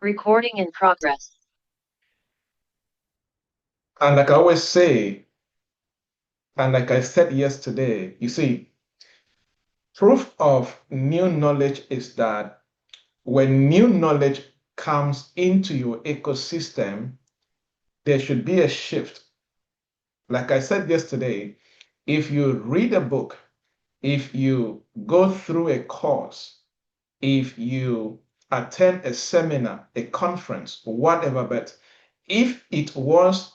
Recording in progress. And like I always say, and like I said yesterday, you see, proof of new knowledge is that when new knowledge comes into your ecosystem, there should be a shift. Like I said yesterday, if you read a book, if you go through a course, if you attend a seminar, a conference, whatever, but if it was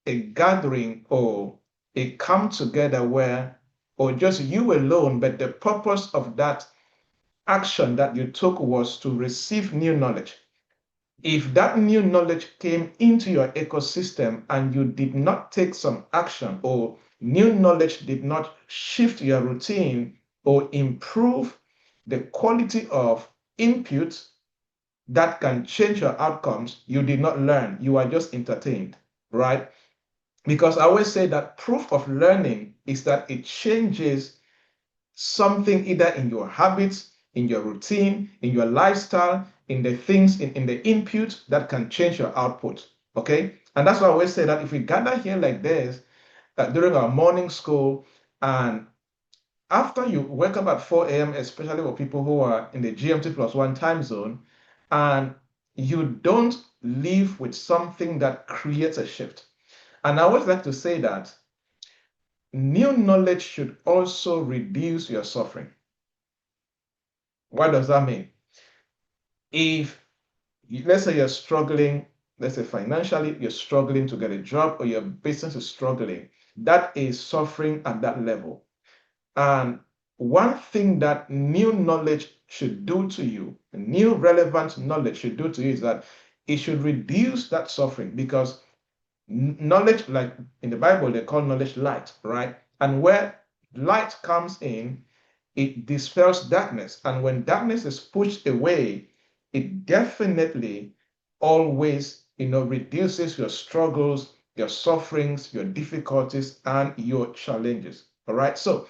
a gathering or a come together where, or just you alone, but the purpose of that action that you took was to receive new knowledge. If that new knowledge came into your ecosystem and you did not take some action, or new knowledge did not shift your routine or improve the quality of input that can change your outcomes, you did not learn. You are just entertained, right? Because I always say that proof of learning is that it changes something either in your habits, in your routine, in your lifestyle, in the things, in the input that can change your output. Okay. And that's why I always say that if we gather here like this during our morning school, and after you wake up at 4 a.m., especially for people who are in the GMT+1 time zone, and you don't live with something that creates a shift. And I always like to say that new knowledge should also reduce your suffering. What does that mean? If let's say you're struggling, let's say financially, you're struggling to get a job or your business is struggling, that is suffering at that level. And one thing that new knowledge should do to you, new relevant knowledge should do to you is that it should reduce that suffering because knowledge, like in the Bible, they call knowledge light, right? And where light comes in, it dispels darkness. And when darkness is pushed away, it definitely always, reduces your struggles, your sufferings, your difficulties, and your challenges. All right. So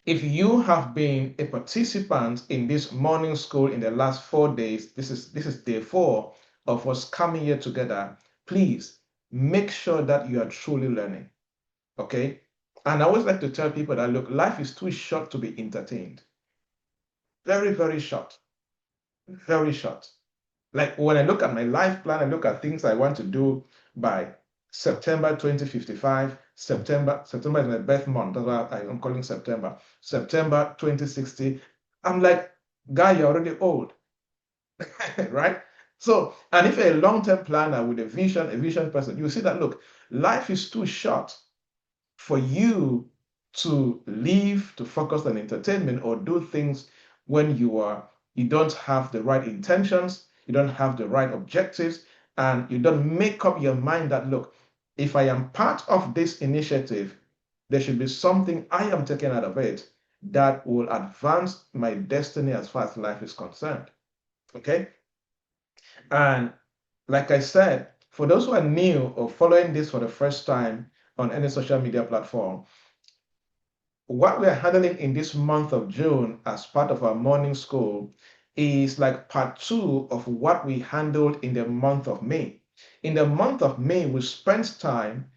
if you have been a participant in this morning school in the last 4 days, this is day 4 of us coming here together. Please make sure that you are truly learning. Okay. And I always like to tell people that look, life is too short to be entertained. Very, very short. Very short. Like when I look at my life plan, I look at things I want to do by September 2055. September is my birth month. That's why I'm calling September 2060. I'm like, guy, you're already old, right? So, and if you're a long-term planner with a vision person, you see that look, life is too short for you to live, to focus on entertainment or do things when you don't have the right intentions, you don't have the right objectives, and you don't make up your mind that look, if I am part of this initiative, there should be something I am taking out of it that will advance my destiny as far as life is concerned. Okay. And like I said, for those who are new or following this for the first time on any social media platform, what we're handling in this month of June as part of our morning school is like part 2 of what we handled in the month of May. In the month of May, we spent time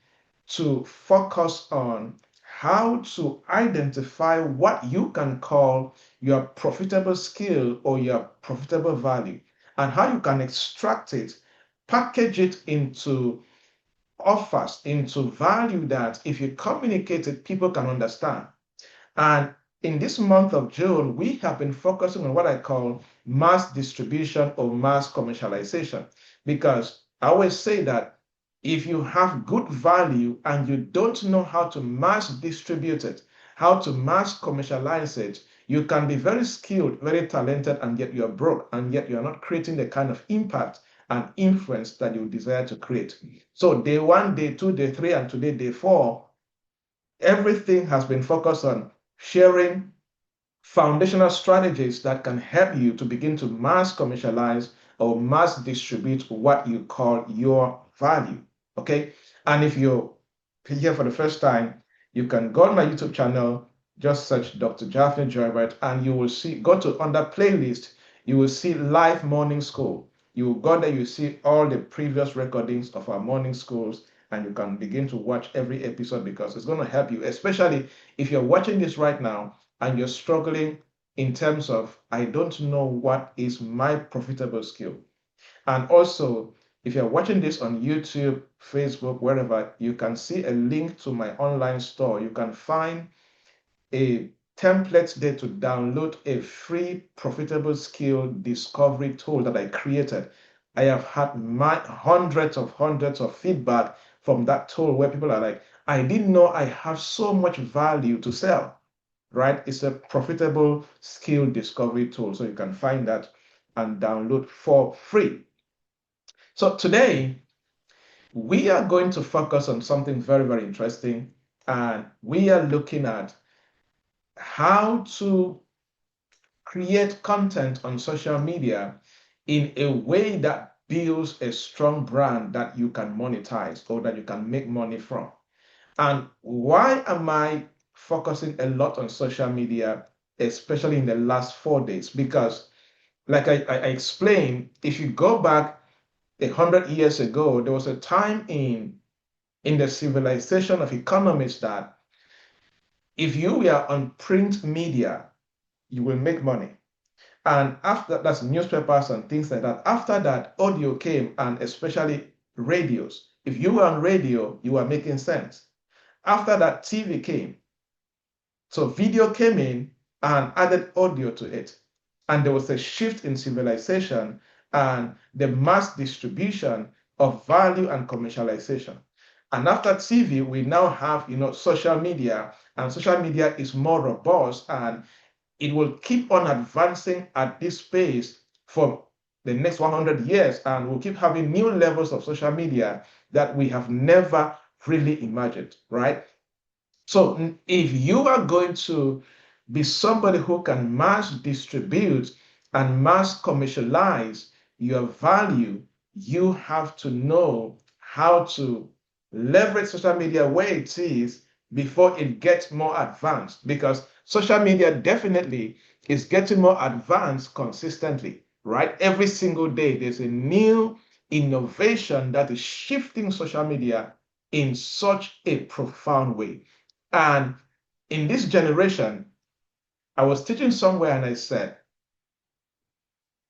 to focus on how to identify what you can call your profitable skill or your profitable value and how you can extract it, package it into offers, into value that if you communicate it, people can understand. And in this month of June, we have been focusing on what I call mass distribution or mass commercialization. Because I always say that if you have good value and you don't know how to mass distribute it, how to mass commercialize it, you can be very skilled, very talented, and yet you're broke, and yet you're not creating the kind of impact and influence that you desire to create. So, day 1, day 2, day 3, and today, day 4, everything has been focused on sharing foundational strategies that can help you to begin to mass commercialize or mass distribute what you call your value. Okay. And if you're here for the first time, you can go on my YouTube channel, just search Dr. Jaffney Joybert, and you will see, go to under playlist, You will see live morning school. You will go there, you see all the previous recordings of our morning schools, and you can begin to watch every episode because it's going to help you, especially if you're watching this right now and you're struggling in terms of, I don't know what is my profitable skill. And also, if you're watching this on YouTube, Facebook, wherever, you can see a link to my online store. You can find a template there to download a free profitable skill discovery tool that I created. I have had hundreds of feedback from that tool where people are like, I didn't know I have so much value to sell, right? It's a profitable skill discovery tool. So you can find that and download for free. So today, we are going to focus on something very, very interesting. And we are looking at how to create content on social media in a way that builds a strong brand that you can monetize or that you can make money from. And why am I focusing a lot on social media, especially in the last 4 days? Because, like I explained, if you go back 100 years ago, there was a time in the civilization of economists that if you were on print media, you will make money. And after that's newspapers and things like that. After that, audio came, and especially radios. If you were on radio, you were making sense. After that, TV came. So video came in and added audio to it. And there was a shift in civilization and the mass distribution of value and commercialization. And after TV, we now have, social media, and social media is more robust, and it will keep on advancing at this pace for the next 100 years, and we'll keep having new levels of social media that we have never really imagined, right? So if you are going to be somebody who can mass distribute and mass commercialize your value, you have to know how to leverage social media where it is before it gets more advanced, because social media definitely is getting more advanced consistently, right? Every single day, there's a new innovation that is shifting social media in such a profound way. And in this generation, I was teaching somewhere and I said,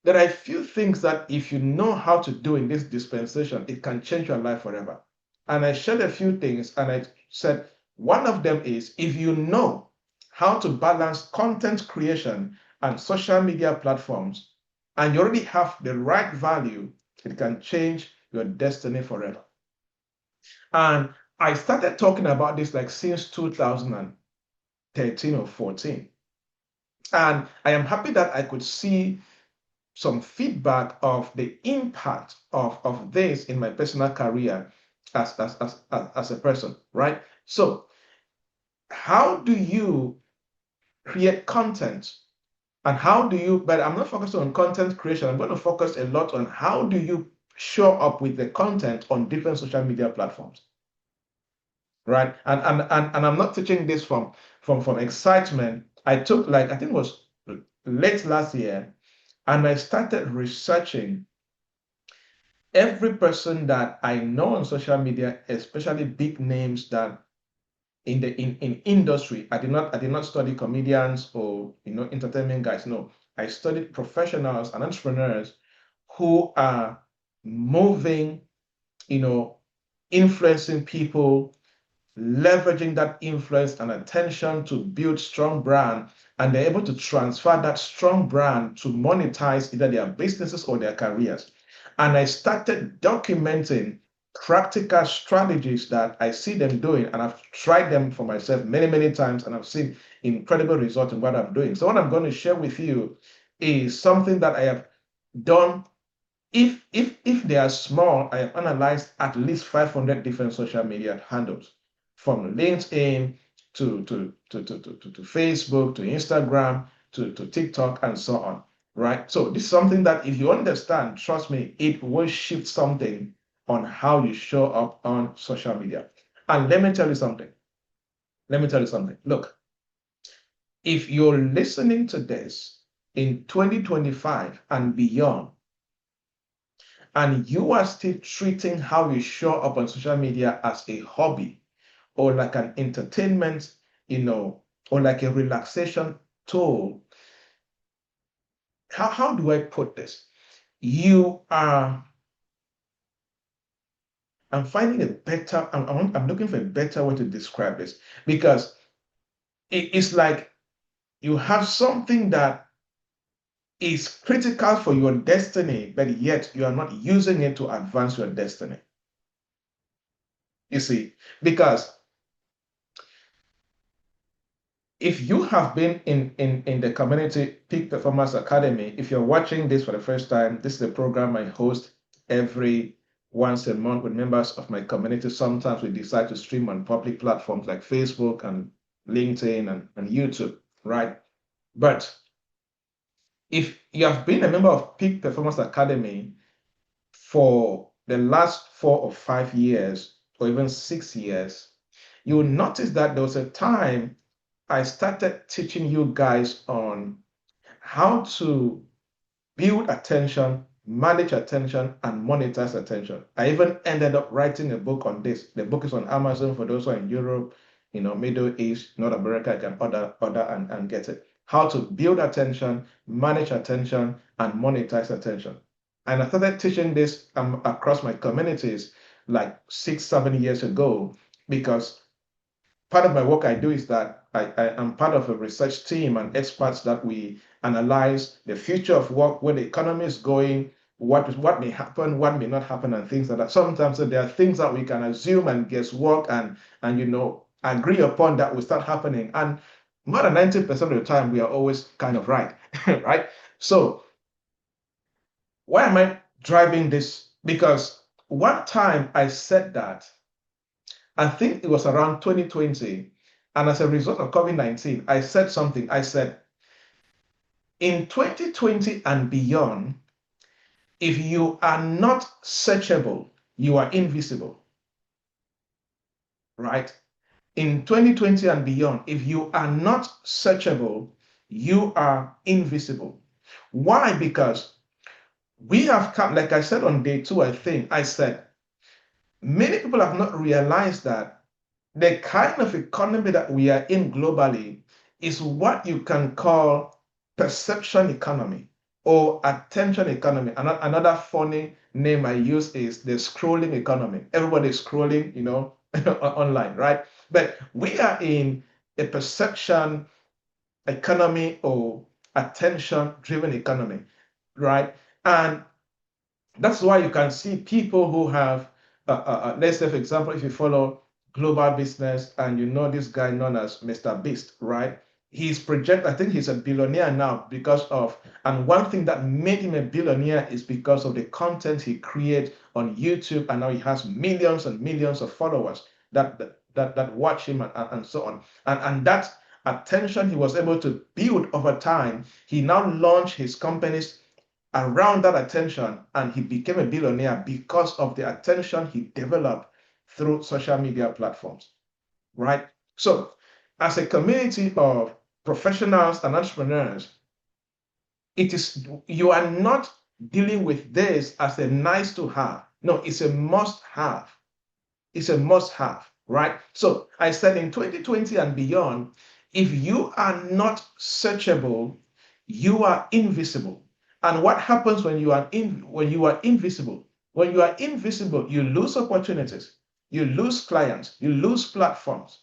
there are a few things that if you know how to do in this dispensation, it can change your life forever. And I shared a few things and I said, one of them is if you know how to balance content creation and social media platforms, and you already have the right value, it can change your destiny forever. And I started talking about this like since 2013 or 14. And I am happy that I could see some feedback of the impact of this in my personal career as a person, right? So, how do you create content? And how do you, but I'm not focusing on content creation. I'm going to focus a lot on how do you show up with the content on different social media platforms, right? And I'm not teaching this from excitement. I took like, I think it was late last year, and I started researching every person that I know on social media, especially big names that in industry. I did not study comedians or entertainment guys. No, I studied professionals and entrepreneurs who are moving, you know, influencing people, leveraging that influence and attention to build strong brand, and they're able to transfer that strong brand to monetize either their businesses or their careers. And I started documenting practical strategies that I see them doing, and I've tried them for myself many, many times, and I've seen incredible results in what I'm doing. So what I'm going to share with you is something that I have done. If they are small, I have analyzed at least 500 different social media handles, from LinkedIn to Facebook to Instagram to TikTok and so on. Right? So this is something that if you understand, trust me, it will shift something on how you show up on social media. And let me tell you something. Let me tell you something. Look, if you're listening to this in 2025 and beyond, and you are still treating how you show up on social media as a hobby or like an entertainment, or like a relaxation tool, how do I put this? You are, I'm finding a better, I'm looking for a better way to describe this because it's like you have something that is critical for your destiny, but yet you are not using it to advance your destiny. You see, because if you have been in the community peak performance academy, if you're watching this for the first time, this is a program I host every once a month with members of my community. Sometimes we decide to stream on public platforms like Facebook and LinkedIn and YouTube, right? But if you have been a member of peak performance academy for the last 4 or 5 years or even 6 years, you will notice that there was a time I started teaching you guys on how to build attention, manage attention, and monetize attention. I even ended up writing a book on this. The book is on Amazon for those who are in Europe, Middle East, North America. You can order and get it. How to build attention, manage attention, and monetize attention. And I started teaching this across my communities like 6, 7 years ago because part of my work I do is that I am part of a research team and experts that we analyze the future of work, where the economy is going, what may happen, what may not happen, and things like that. Sometimes there are things that we can assume and guesswork and agree upon that will start happening. And more than 90% of the time, we are always kind of right, right? So why am I driving this? Because one time I said that I think it was around 2020. And as a result of COVID-19, I said something. I said, in 2020 and beyond, if you are not searchable, you are invisible, right? In 2020 and beyond, if you are not searchable, you are invisible. Why? Because we have come, like I said on day 2, I said, many people have not realized that the kind of economy that we are in globally is what you can call perception economy or attention economy. Another funny name I use is the scrolling economy. Everybody's scrolling, online, right? But we are in a perception economy or attention driven economy, right? And that's why you can see people who have, let's say, for example, if you follow global business and you know this guy known as Mr. Beast, right? I think he's a billionaire now because of, and one thing that made him a billionaire is because of the content he created on YouTube, and now he has millions and millions of followers that watch him and so on. And that attention he was able to build over time, he now launched his companies around that attention, and he became a billionaire because of the attention he developed through social media platforms, right? So as a community of professionals and entrepreneurs, you are not dealing with this as a nice to have. No, it's a must have. It's a must have, right? So I said in 2020 and beyond, if you are not searchable, you are invisible. And what happens when you are invisible? When you are invisible, you lose opportunities, you lose clients, you lose platforms,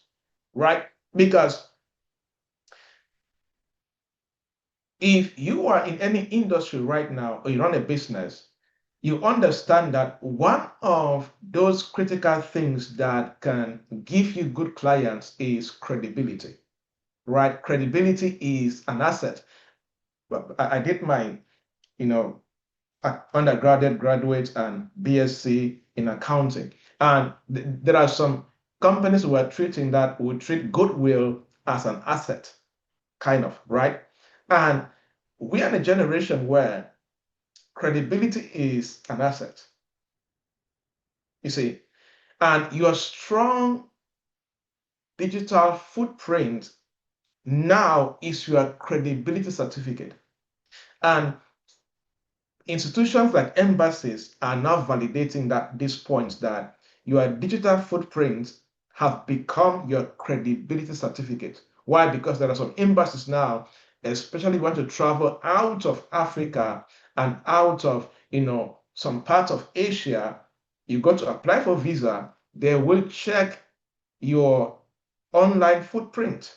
right? Because if you are in any industry right now or you run a business, you understand that one of those critical things that can give you good clients is credibility, right? Credibility is an asset. I did my, you know, undergraduate, graduate, and BSc in accounting. And there are some companies who are treating that, would treat goodwill as an asset, kind of, right? And we are in a generation where credibility is an asset, you see, and your strong digital footprint now is your credibility certificate. And institutions like embassies are now validating this point that your digital footprints have become your credibility certificate. Why? Because there are some embassies now, especially when you want to travel out of Africa and out of some parts of Asia, you go to apply for visa, they will check your online footprint.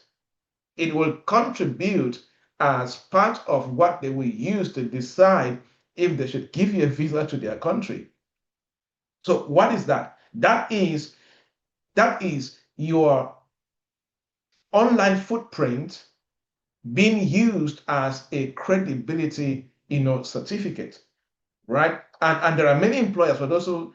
It will contribute as part of what they will use to decide if they should give you a visa to their country. So what is that? That is your online footprint being used as a credibility, certificate, right? And there are many employers, but also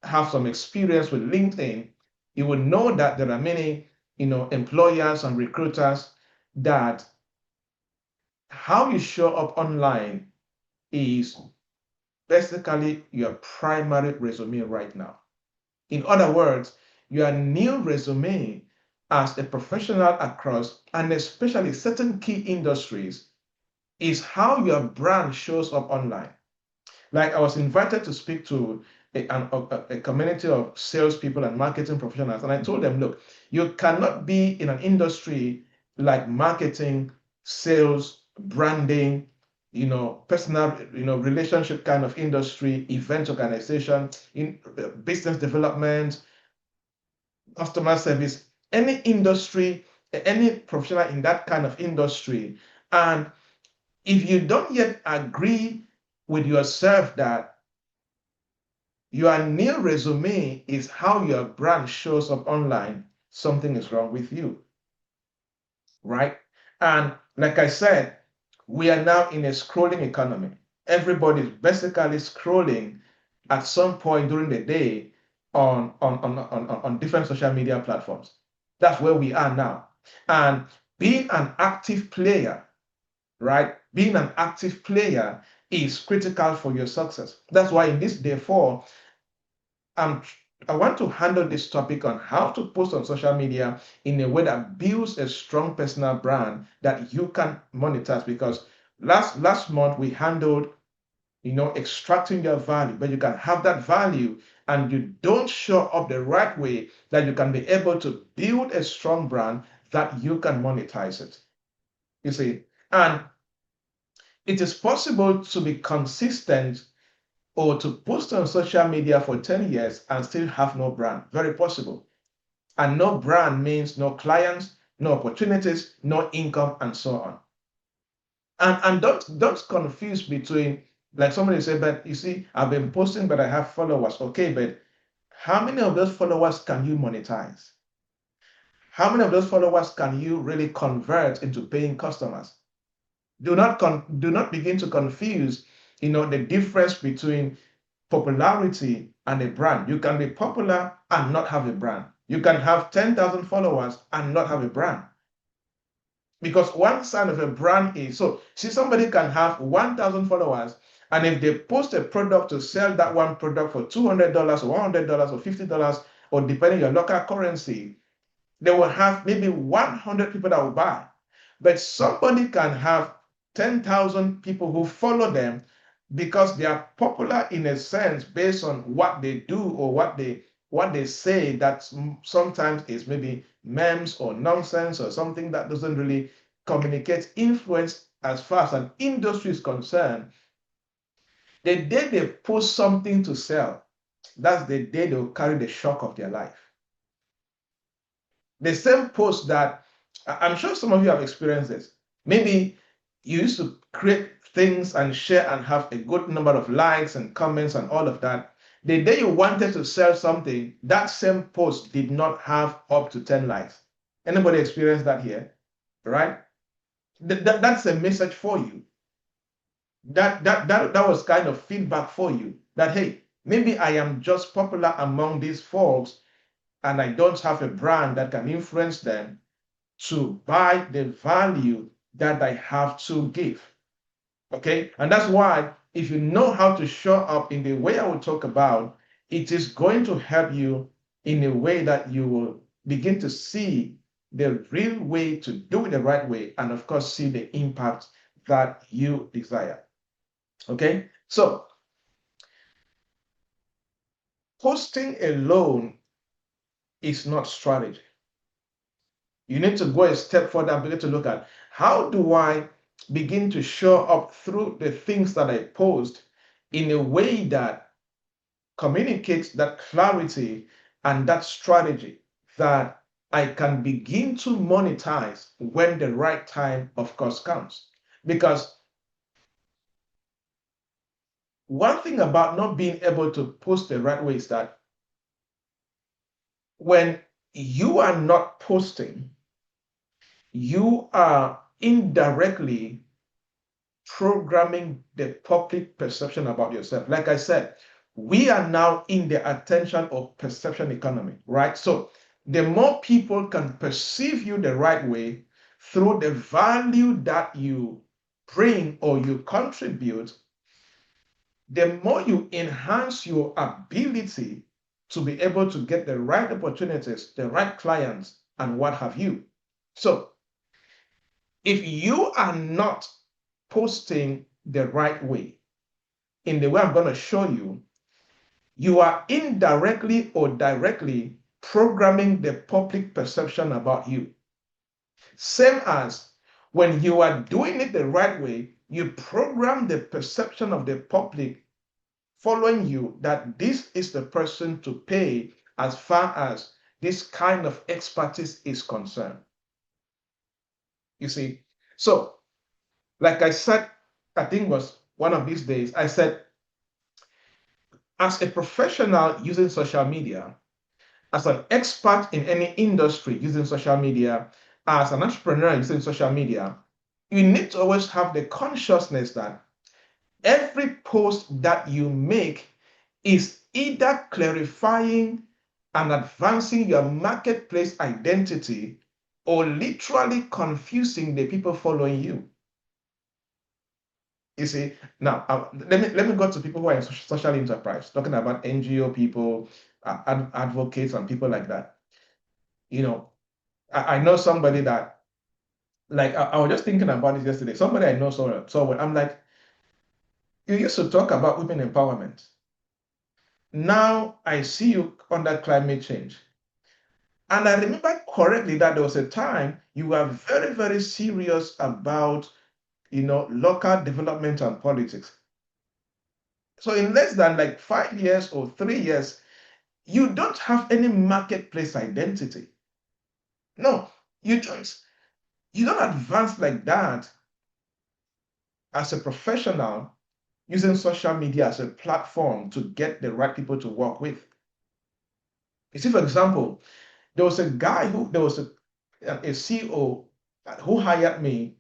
have some experience with LinkedIn, you will know that there are many, employers and recruiters that how you show up online is basically your primary resume right now. In other words, your new resume as a professional across and especially certain key industries is how your brand shows up online. Like I was invited to speak to a community of salespeople and marketing professionals, and I told them, look, you cannot be in an industry like marketing, sales, branding, personal, relationship kind of industry, event organization, in business development, customer service, any industry, any professional in that kind of industry, and if you don't yet agree with yourself that your new resume is how your brand shows up online, something is wrong with you, right? And like I said, we are now in a scrolling economy. Everybody's basically scrolling at some point during the day on different social media platforms. That's where we are now. And being an active player, right? Being an active player is critical for your success. That's why in this day four, I want to handle this topic on how to post on social media in a way that builds a strong personal brand that you can monetize. Because last month we handled, extracting your value, but you can have that value and you don't show up the right way that you can be able to build a strong brand that you can monetize it. You see, and it is possible to be consistent or to post on social media for 10 years and still have no brand. Very possible. And no brand means no clients, no opportunities, no income, and so on. And don't confuse between, like somebody said, but you see, I've been posting, but I have followers. Okay, but how many of those followers can you monetize? How many of those followers can you really convert into paying customers? Do not begin to confuse, the difference between popularity and a brand. You can be popular and not have a brand. You can have 10,000 followers and not have a brand. Because one side of a brand is, so see, somebody can have 1,000 followers, and if they post a product to sell that one product for $200 or $100 or $50, or depending on your local currency, they will have maybe 100 people that will buy. But somebody can have 10,000 people who follow them because they are popular in a sense based on what they do or what they say that sometimes is maybe memes or nonsense or something that doesn't really communicate influence as far as an industry is concerned. The day they post something to sell, that's the day they'll carry the shock of their life. The same post that I'm sure some of you have experienced this. Maybe you used to create things and share and have a good number of likes and comments and all of that. The day you wanted to sell something, that same post did not have up to 10 likes. Anybody experience that here? Right? That's a message for you. That was kind of feedback for you that, hey, maybe I am just popular among these folks and I don't have a brand that can influence them to buy the value that I have to give. Okay? And that's why if you know how to show up in the way I will talk about, it is going to help you in a way that you will begin to see the real way to do it the right way, and of course, see the impact that you desire. Okay, so posting alone is not strategy. You need to go a step further and begin to look at how do I begin to show up through the things that I post in a way that communicates that clarity and that strategy that I can begin to monetize when the right time, of course, comes. Because one thing about not being able to post the right way is that when you are not posting, you are indirectly programming the public perception about yourself. Like I said, we are now in the attention of perception economy, right? So the more people can perceive you the right way through the value that you bring or you contribute, the more you enhance your ability to be able to get the right opportunities, the right clients, and what have you. So if you are not posting the right way, in the way I'm going to show you, you are indirectly or directly programming the public perception about you. Same as when you are doing it the right way, you program the perception of the public following you that this is the person to pay as far as this kind of expertise is concerned. You see, so like I said, I think it was one of these days, I said, as a professional using social media, as an expert in any industry using social media, as an entrepreneur using social media, you need to always have the consciousness that every post that you make is either clarifying and advancing your marketplace identity or literally confusing the people following you. You see, now let me go to people who are in social enterprise, talking about NGO people, advocates, and people like that. You know, I know somebody that, like, I was just thinking about this yesterday. Somebody I know saw I'm like, you used to talk about women empowerment. Now I see you under climate change. And I remember correctly that there was a time you were very, very serious about, local development and politics. So in less than like 5 years or 3 years, you don't have any marketplace identity. No, you don't advance like that as a professional using social media as a platform to get the right people to work with. You see, for example, there was a CEO who hired me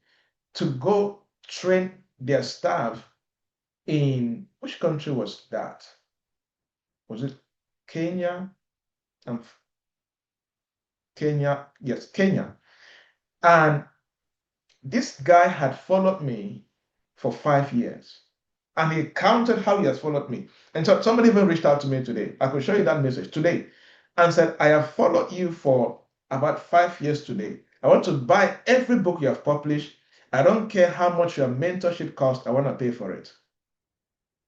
to go train their staff in, which country was that? Was it Kenya? Um, Kenya, yes, Kenya. And this guy had followed me for 5 years. And he counted how he has followed me. And so somebody even reached out to me today. I could show you that message today and said, I have followed you for about 5 years today. I want to buy every book you have published. I don't care how much your mentorship costs. I want to pay for it.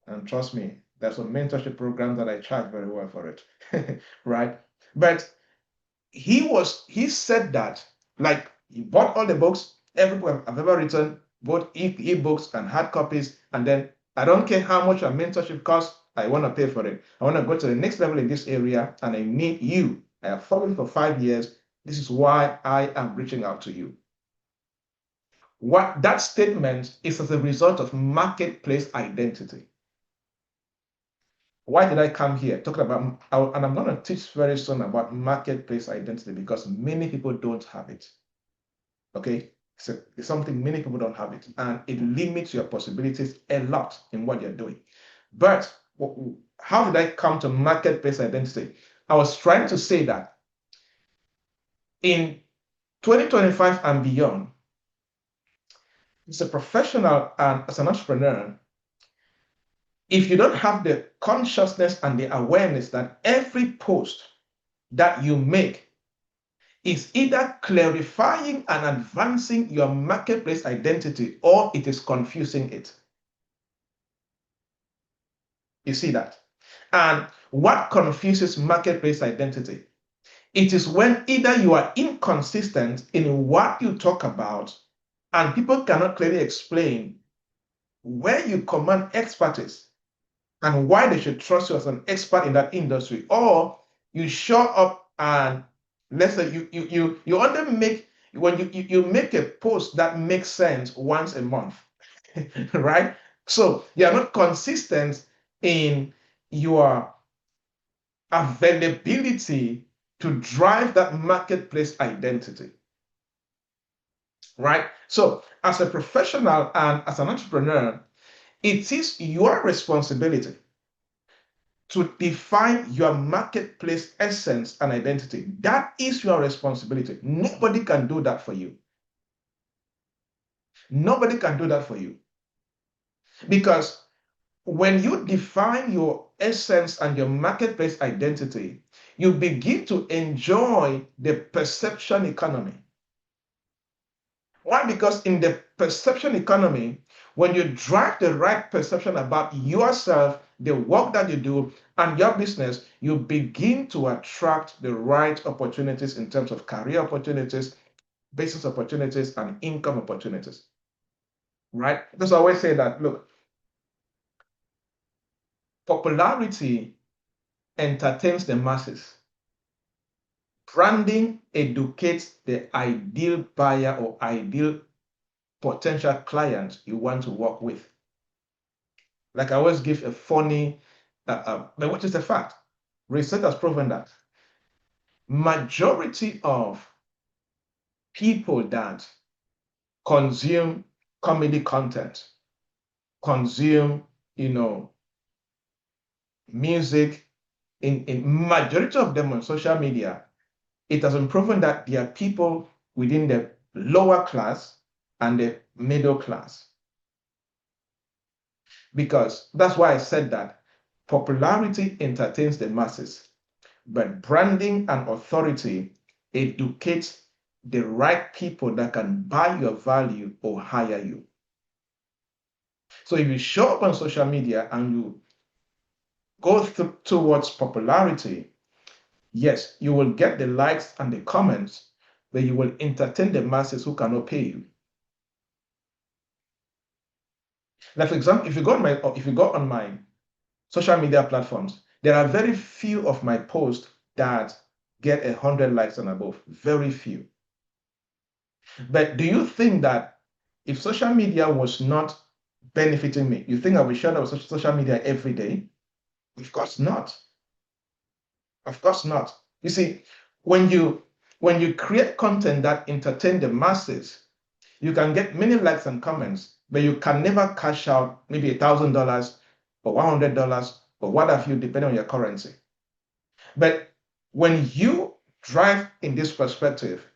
And trust me, there's some mentorship programs that I charge very well for it. Right? But he said that, like, he bought all the books, every book I've ever written, both e-books and hard copies, and then I don't care how much your mentorship costs, I want to pay for it. I want to go to the next level in this area, and I need you. I have followed for 5 years. This is why I am reaching out to you. What that statement is as a result of marketplace identity. Why did I come here talking about, and I'm going to teach very soon about marketplace identity because many people don't have it. Okay, so it's something many people don't have it, and it limits your possibilities a lot in what you're doing. But how did I come to marketplace identity? I was trying to say that in 2025 and beyond, as a professional and as an entrepreneur, if you don't have the consciousness and the awareness that every post that you make is either clarifying and advancing your marketplace identity or it is confusing it. You see that? And what confuses marketplace identity? It is when either you are inconsistent in what you talk about and people cannot clearly explain where you command expertise and why they should trust you as an expert in that industry, or you show up and let's say you only make when you make a post that makes sense once a month, right? So you are not consistent in your availability to drive that marketplace identity, right? So as a professional and as an entrepreneur, it is your responsibility to define your marketplace essence and identity. That is your responsibility. Nobody can do that for you. Nobody can do that for you. Because when you define your essence and your marketplace identity, you begin to enjoy the perception economy. Why? Because in the perception economy, when you drive the right perception about yourself, the work that you do, and your business, you begin to attract the right opportunities in terms of career opportunities, business opportunities, and income opportunities. Right? Because I always say that, look, popularity entertains the masses. Branding educates the ideal buyer or ideal potential client you want to work with. Like I always give a funny, but which is a fact. Research has proven that majority of people that consume comedy content, consume, music, in majority of them on social media, it has been proven that there are people within the lower class and the middle class. Because that's why I said that popularity entertains the masses, but branding and authority educates the right people that can buy your value or hire you. So if you show up on social media and you go towards popularity, yes, you will get the likes and the comments, but you will entertain the masses who cannot pay you. Like for example, if you go on my social media platforms, there are very few of my posts that get 100 likes and above. Very few. But do you think that if social media was not benefiting me, you think I would share up social media every day? Of course not. Of course not. You see, when you create content that entertain the masses, you can get many likes and comments, but you can never cash out maybe $1,000 or $100 or what have you, depending on your currency. But when you drive in this perspective,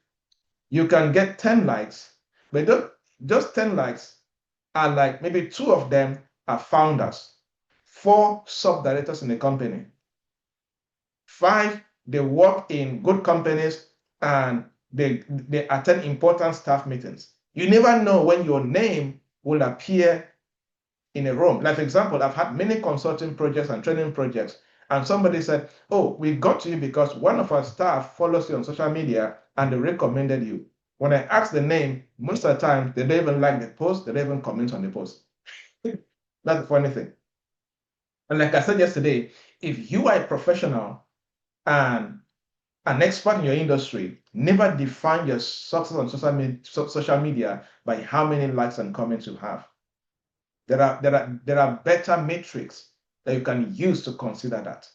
you can get 10 likes, but just 10 likes are like maybe two of them are founders, four sub-directors in the company, five, they work in good companies and they attend important staff meetings. You never know when your name will appear in a room. Like, for example, I've had many consulting projects and training projects, and somebody said, oh, we got to you because one of our staff follows you on social media and they recommended you. When I ask the name, most of the time, they don't even like the post, they don't even comment on the post. That's the funny thing. And like I said yesterday, if you are a professional and an expert in your industry, never define your success on social media by how many likes and comments you have. There are better metrics that you can use to consider that.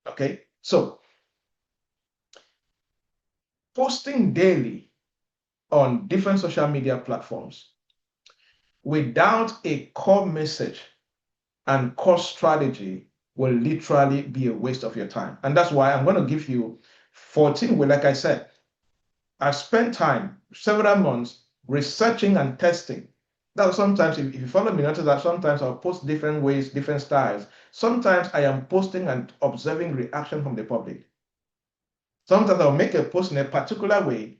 Okay, so posting daily on different social media platforms without a core message and core strategy will literally be a waste of your time. And that's why I'm going to give you 14 ways. Like I said, I spent time, several months, researching and testing. That sometimes, if you follow me, notice that sometimes I'll post different ways, different styles. Sometimes I am posting and observing reaction from the public. Sometimes I'll make a post in a particular way.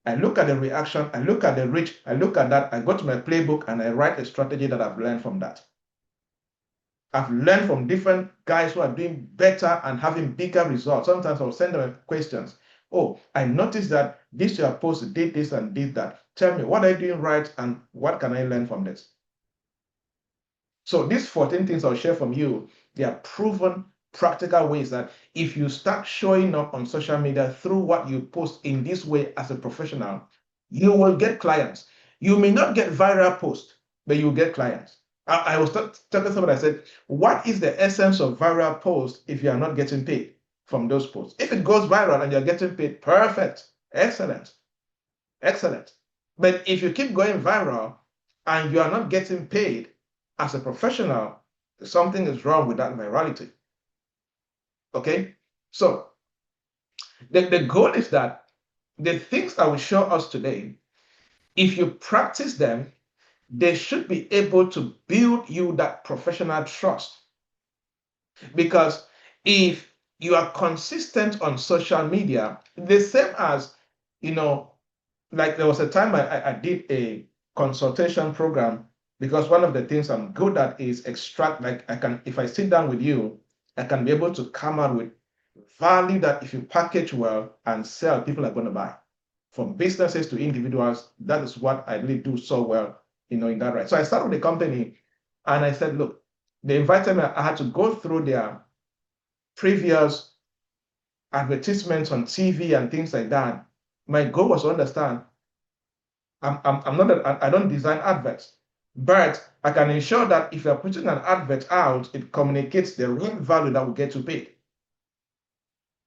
I look at the reaction, I look at the reach, I look at that, I go to my playbook and I write a strategy that I've learned from that. I've learned from different guys who are doing better and having bigger results. Sometimes I'll send them questions. Oh, I noticed that this your post did this and did that. Tell me, what are you doing right and what can I learn from this? So these 14 things I'll share from you, they are proven practical ways that if you start showing up on social media through what you post in this way as a professional, you will get clients. You may not get viral posts, but you'll get clients. I was telling someone, I said, what is the essence of viral posts if you are not getting paid from those posts? If it goes viral and you're getting paid, perfect, excellent, excellent. But if you keep going viral and you are not getting paid as a professional, something is wrong with that virality. Okay? So the goal is that the things I will show us today, if you practice them, they should be able to build you that professional trust. Because if you are consistent on social media, the same as, you know, like there was a time I did a consultation program because one of the things I'm good at is extract, like I can, if I sit down with you, I can be able to come out with value that if you package well and sell, people are going to buy. From businesses to individuals, that is what I really do so well, in that right. So I started with the company and I said, look, they invited me, I had to go through their previous advertisements on TV and things like that. My goal was to understand I'm not I don't design adverts, but I can ensure that if you're putting an advert out, it communicates the real value that will get you paid.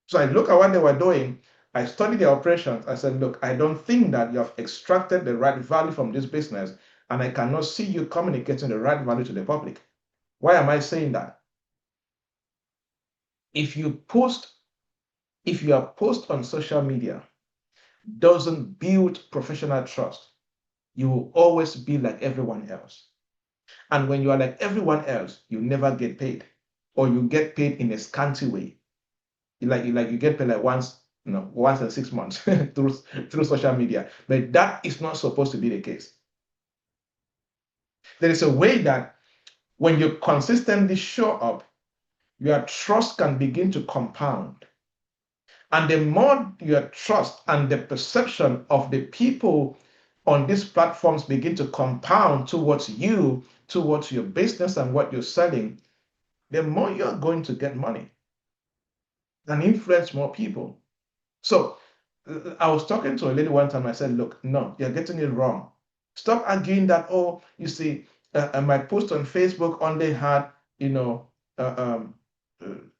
So I look at what they were doing. I studied the operations. I said, look, I don't think that you have extracted the right value from this business, and I cannot see you communicating the right value to the public. Why am I saying that? If you post, if your post on social media doesn't build professional trust, you will always be like everyone else. And when you are like everyone else, you never get paid, or you get paid in a scanty way. You get paid like once in 6 months through social media. But that is not supposed to be the case. There is a way that when you consistently show up, your trust can begin to compound. And the more your trust and the perception of the people on these platforms begin to compound towards you, towards your business and what you're selling, the more you're going to get money and influence more people. So I was talking to a lady one time. I said, look, no, you're getting it wrong. Stop arguing that, oh, you see, my post on Facebook only had, uh, um,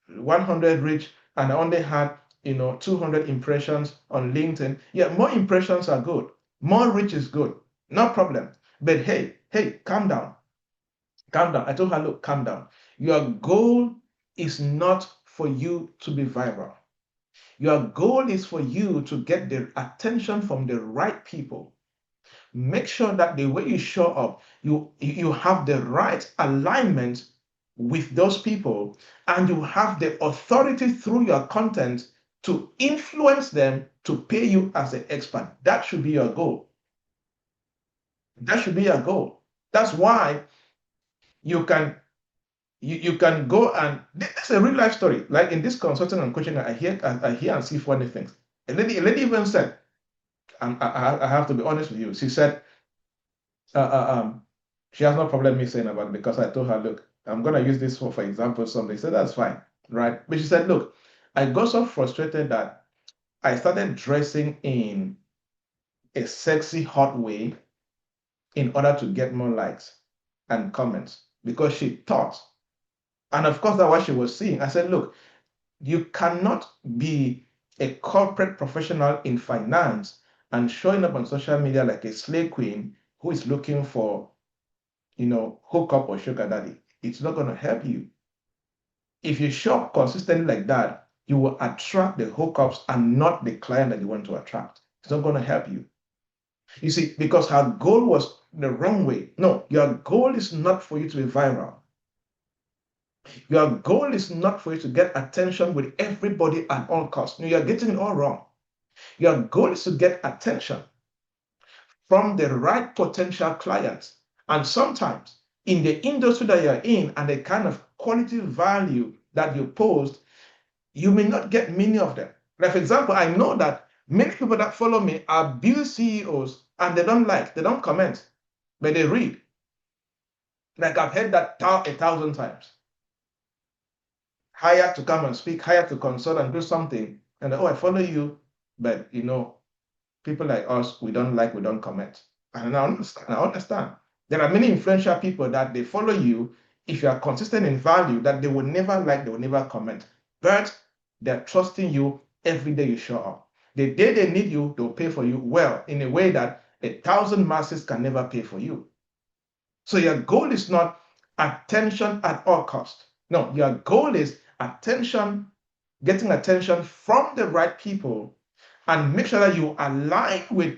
100 reach and I only had, 200 impressions on LinkedIn. Yeah, more impressions are good. More reach is good. No problem. But hey, calm down. Calm down. I told her, look, calm down. Your goal is not for you to be viral. Your goal is for you to get the attention from the right people. Make sure that the way you show up, you have the right alignment with those people, and you have the authority through your content to influence them to pay you as an expert. That should be your goal. That should be your goal. That's why you can you can go, and this is a real life story. Like in this consulting and coaching, I hear and see funny things. A lady even said, I have to be honest with you. She said, uh, uh, um, she has no problem me saying about it because I told her, look, I'm gonna use this for example, something. She said, that's fine, right? But she said, look, I got so frustrated that I started dressing in a sexy, hot way in order to get more likes and comments because she thought, and of course, that's what she was seeing. I said, look, you cannot be a corporate professional in finance and showing up on social media like a slave queen who is looking for, hookup or sugar daddy. It's not going to help you. If you show up consistently like that, you will attract the hookups and not the client that you want to attract. It's not going to help you. You see, because her goal was the wrong way. No, your goal is not for you to be viral. Your goal is not for you to get attention with everybody at all costs. No, you're getting it all wrong. Your goal is to get attention from the right potential clients. And sometimes in the industry that you're in and the kind of quality value that you post, you may not get many of them. Like, for example, I know that many people that follow me are build CEOs and they don't comment, but they read. Like, I've heard that 1,000 times. Hired to come and speak, hired to consult and do something. And oh, I follow you, but people like us, we don't comment. And I understand. There are many influential people that they follow you if you are consistent in value that they will never like, they will never comment. But they're trusting you every day you show up. The day they need you, they'll pay for you well in a way that 1,000 masses can never pay for you. So your goal is not attention at all cost. No, your goal is attention, getting attention from the right people, and make sure that you align with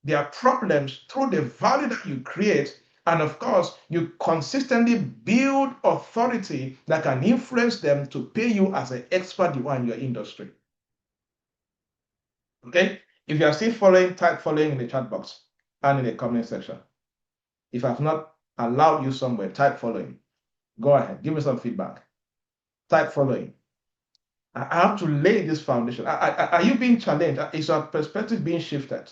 their problems through the value that you create. And of course, you consistently build authority that can influence them to pay you as an expert you are in your industry. Okay? If you are still following, type following in the chat box and in the comment section. If I've not allowed you somewhere, type following. Go ahead, give me some feedback. Type following. I have to lay this foundation. Are you being challenged? Is your perspective being shifted?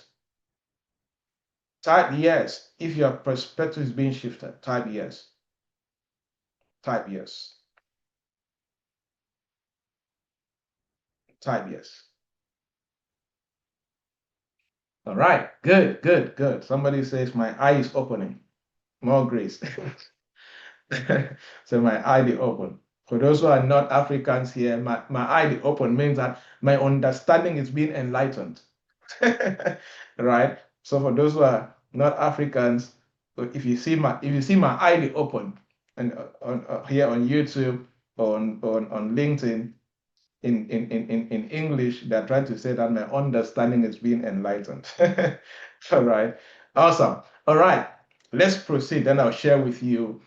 Type yes. If your perspective is being shifted, type yes. Type yes. Type yes. All right. Good, good, good. Somebody says my eye is opening. More grace. So my eye is open. For those who are not Africans here, my eye is open means that my understanding is being enlightened. Right? So for those who are not Africans, if you see my eye open and here on YouTube or on LinkedIn in English, they're trying to say that my understanding is being enlightened. All right. Awesome. All right. Let's proceed. Then I'll share with you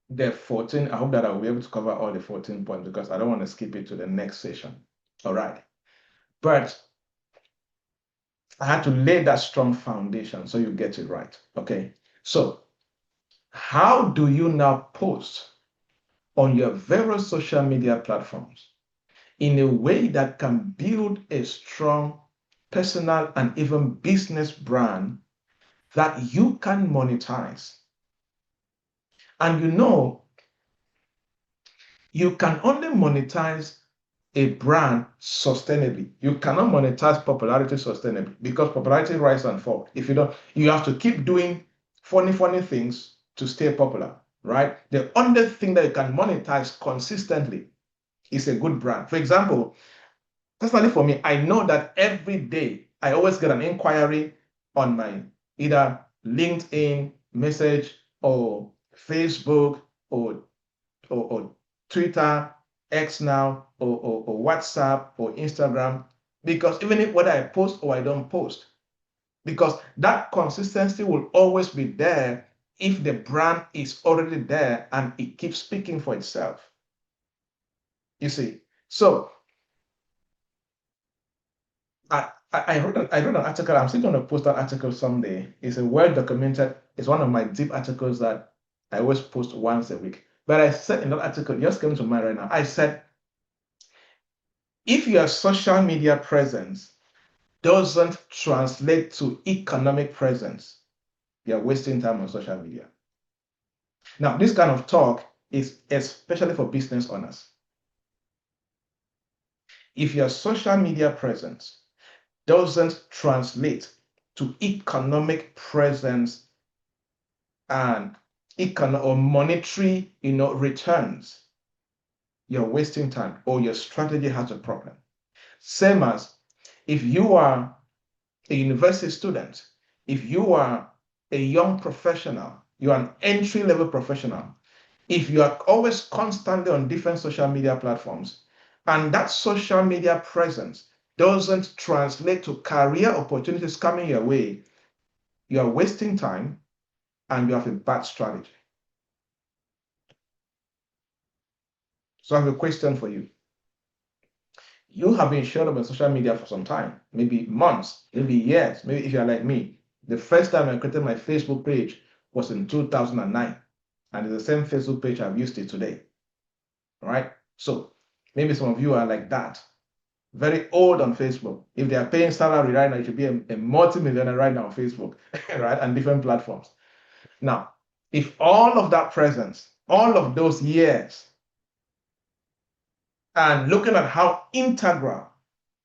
the 14. I hope that I will be able to cover all the 14 points because I don't want to skip it to the next session. All right. But I had to lay that strong foundation so you get it right. Okay. So how do you now post on your various social media platforms in a way that can build a strong personal and even business brand that you can monetize? And you can only monetize a brand sustainably. You cannot monetize popularity sustainably because popularity rise and fall. If you don't, you have to keep doing funny things to stay popular, right? The only thing that you can monetize consistently is a good brand. For example, personally for me, I know that every day I always get an inquiry on my either LinkedIn message or Facebook or Twitter, X now, or WhatsApp or Instagram, because even if whether I post or I don't post, because that consistency will always be there if the brand is already there and it keeps speaking for itself. You see, so I wrote an article. I'm still going to post that article someday. It's a well documented. It's one of my deep articles that I always post once a week. But I said in that article, just came to mind right now. I said, if your social media presence doesn't translate to economic presence, you're wasting time on social media. Now, this kind of talk is especially for business owners. If your social media presence doesn't translate to economic presence and or monetary, returns, you're wasting time or your strategy has a problem. Same as if you are a university student, if you are a young professional, you're an entry-level professional, if you are always constantly on different social media platforms and that social media presence doesn't translate to career opportunities coming your way, you are wasting time and you have a bad strategy. So I have a question for you. You have been showing up on social media for some time, maybe months, maybe years, maybe if you're like me. The first time I created my Facebook page was in 2009, and it's the same Facebook page I've used it today. right? So maybe some of you are like that, very old on Facebook. If they are paying salary right now, you should be a multi-millionaire right now on Facebook, right? And different platforms. Now, if all of that presence, all of those years, and looking at how integral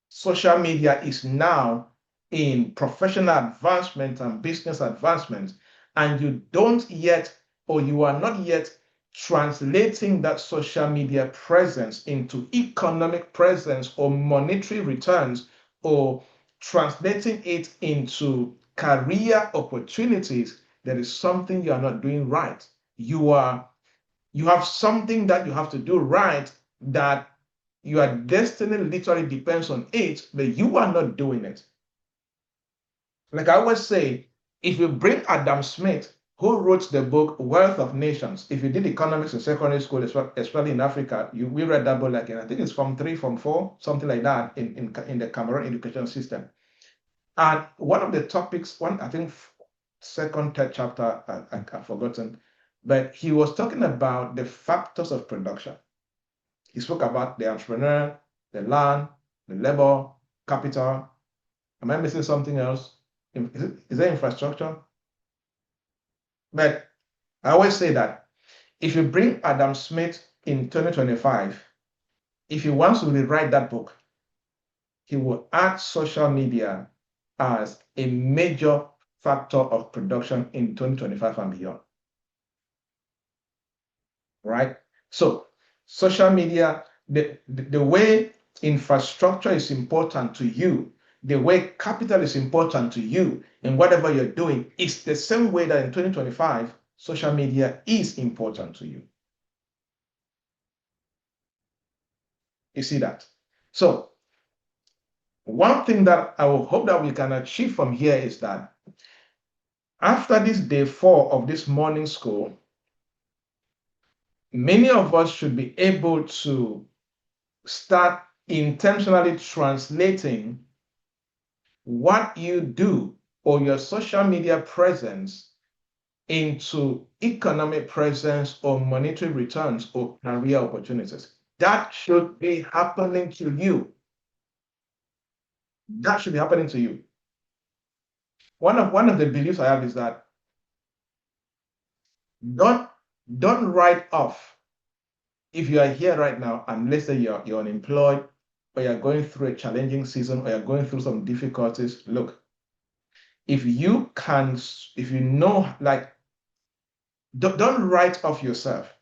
social media is now in professional advancement and business advancement, and you don't yet, or you are not yet translating that social media presence into economic presence or monetary returns, or translating it into career opportunities, there is something you are not doing right. You have something that you have to do right, that your destiny literally depends on it, but you are not doing it. Like I always say, if you bring Adam Smith, who wrote the book Wealth of Nations, if you did economics in secondary school, especially in Africa, we read that book like I think it's from 3, from 4, something like that in the Cameroon education system. And one of the topics, I think second, third chapter, I've forgotten, but he was talking about the factors of production. He spoke about the entrepreneur, the land, the labor, capital. Am I missing something else? Is there infrastructure? But I always say that if you bring Adam Smith in 2025, if he wants to rewrite that book, he will add social media as a major factor of production in 2025 and beyond. Right? So, social media, the way infrastructure is important to you, the way capital is important to you in whatever you're doing, is the same way that in 2025, social media is important to you. You see that? So, one thing that I will hope that we can achieve from here is that after this day 4 of this morning school, many of us should be able to start intentionally translating what you do or your social media presence into economic presence or monetary returns or career opportunities. That should be happening to you. That should be happening to you. One of the beliefs I have is that don't write off. If you are here right now and let's say you're unemployed, or you're going through a challenging season, or you're going through some difficulties, look, if you know, like, don't write off yourself.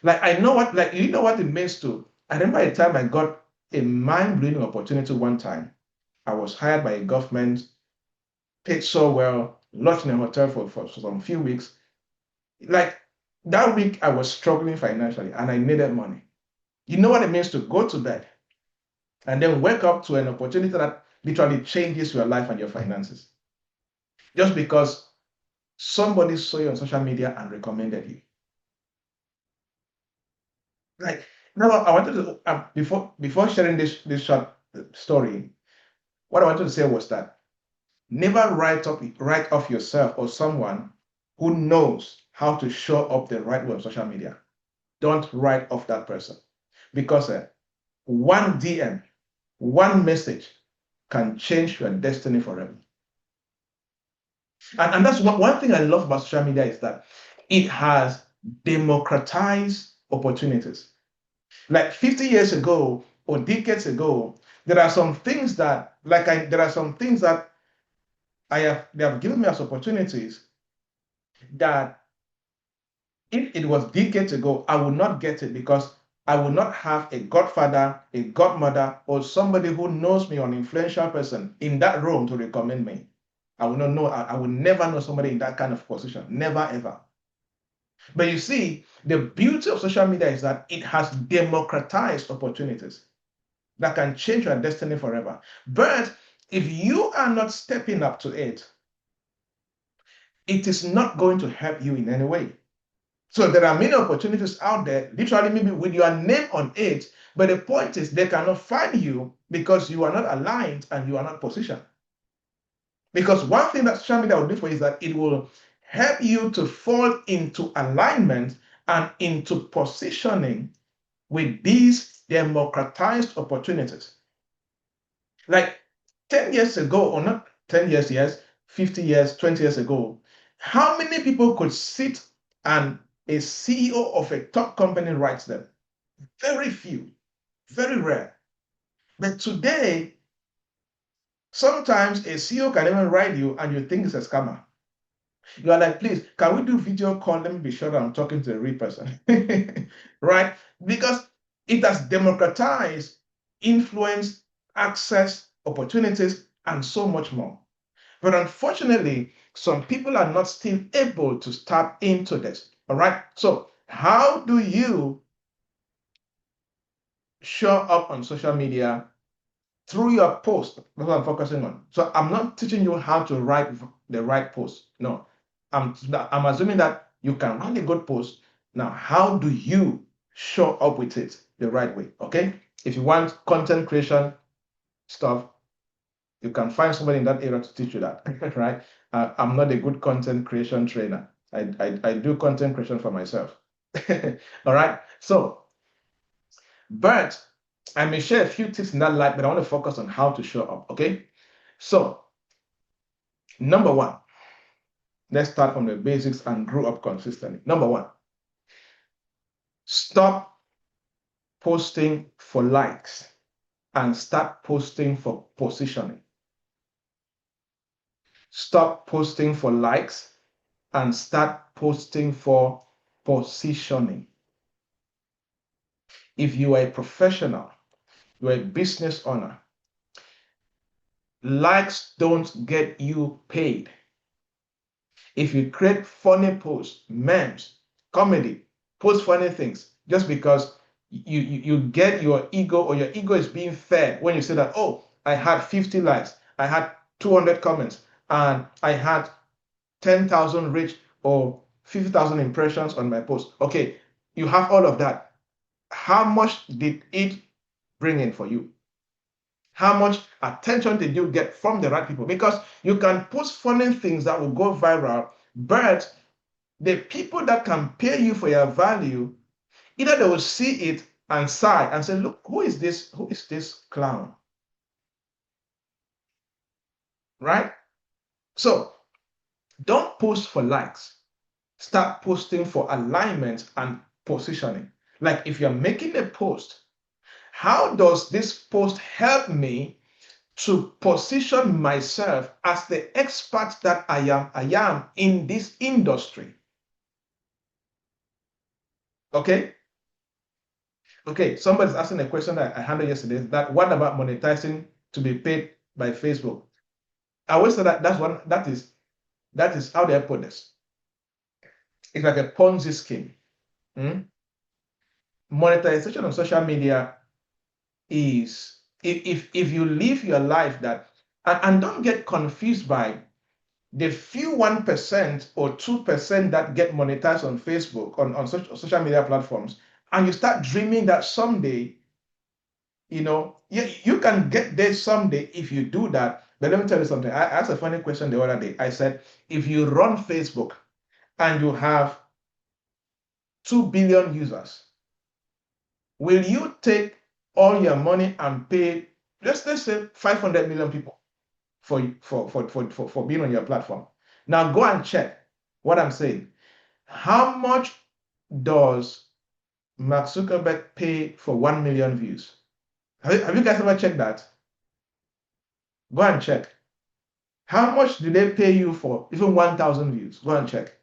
Like, I know what, like, you know what it means to. I remember a time I got a mind-blowing opportunity one time. I was hired by a government, paid so well, lodged in a hotel for some few weeks. Like, that week I was struggling financially and I needed money. You know what it means to go to bed and then wake up to an opportunity that literally changes your life and your finances. Just because somebody saw you on social media and recommended you. Like, now I wanted to before sharing this short story, what I wanted to say was that never write off yourself or someone who knows how to show up the right way on social media. Don't write off that person, because one DM, one message can change your destiny forever. And that's one thing I love about social media, is that it has democratized opportunities. Like 50 years ago or decades ago, there are some things that, there are some things that they have given me as opportunities that if it was decades ago, I would not get it, because I would not have a godfather, a godmother, or somebody who knows me, or an influential person in that room to recommend me. I would not know, I would never know somebody in that kind of position. Never, ever. But you see, the beauty of social media is that it has democratized opportunities that can change your destiny forever. But if you are not stepping up to it, it is not going to help you in any way. So there are many opportunities out there, literally maybe with your name on it, but the point is they cannot find you because you are not aligned and you are not positioned. Because one thing that social media will do for you is that it will help you to fall into alignment and into positioning with these democratized opportunities. Like 10 years ago, or not 10 years, yes, 50 years, 20 years ago, how many people could sit and a CEO of a top company writes them? Very few, very rare. But today, sometimes a CEO can even write you and you think it's a scammer. You are like, please, can we do video call? Let me be sure that I'm talking to a real person. Right? Because it has democratized influence, access, opportunities, and so much more. But unfortunately, some people are not still able to tap into this. All right. So, how do you show up on social media through your post? That's what I'm focusing on. So, I'm not teaching you how to write the right post. No, I'm assuming that you can write a good post. Now, how do you show up with it the right way? Okay. If you want content creation stuff, you can find somebody in that area to teach you that, right? I'm not a good content creation trainer. I do content creation for myself. All right. So, but I may share a few tips in that light, but I want to focus on how to show up. Okay. So, number one, let's start from the basics and grow up consistently. Number one, stop posting for likes and start posting for positioning. Stop posting for likes and start posting for positioning. If you are a professional, you're a business owner, likes don't get you paid. If you create funny posts, memes, comedy, post funny things, just because you get your ego, or your ego is being fed when you say that, oh, I had 50 likes, I had 200 comments, and I had 10,000 reach or 50,000 impressions on my post. Okay, you have all of that. How much did it bring in for you? How much attention did you get from the right people? Because you can post funny things that will go viral, but the people that can pay you for your value, either they will see it and sigh and say, look, who is this? Who is this clown? Right? So don't post for likes. Start posting for alignment and positioning. Like if you're making a post, how does this post help me to position myself as the expert that I am in this industry? Okay? Okay, somebody's asking a question that I handled yesterday, that what about monetizing to be paid by Facebook? I always say that that is how they put this. It's like a Ponzi scheme. Hmm? Monetization on social media is, if you live your life that, and don't get confused by the few 1% or 2% that get monetized on Facebook, on social media platforms, and you start dreaming that someday, you can get there someday if you do that. But let me tell you something. I asked a funny question the other day. I said, if you run Facebook and you have 2 billion users, will you take all your money and pay, let's say 500 million people for being on your platform? Now go and check what I'm saying. How much does Mark Zuckerberg pay for 1 million views? Have you guys ever checked that? Go and check. How much do they pay you for even 1,000 views? Go and check.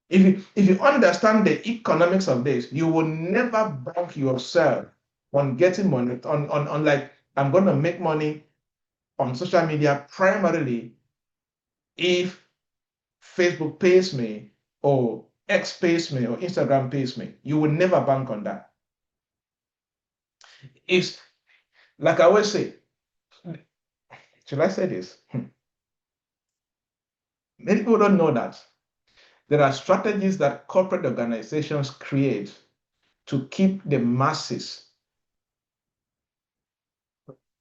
If you understand the economics of this, you will never bank yourself on getting money, on like, I'm going to make money on social media primarily if Facebook pays me, or X pays me, or Instagram pays me. You will never bank on that. It's like I always say, should I say this? Many people don't know that there are strategies that corporate organizations create to keep the masses,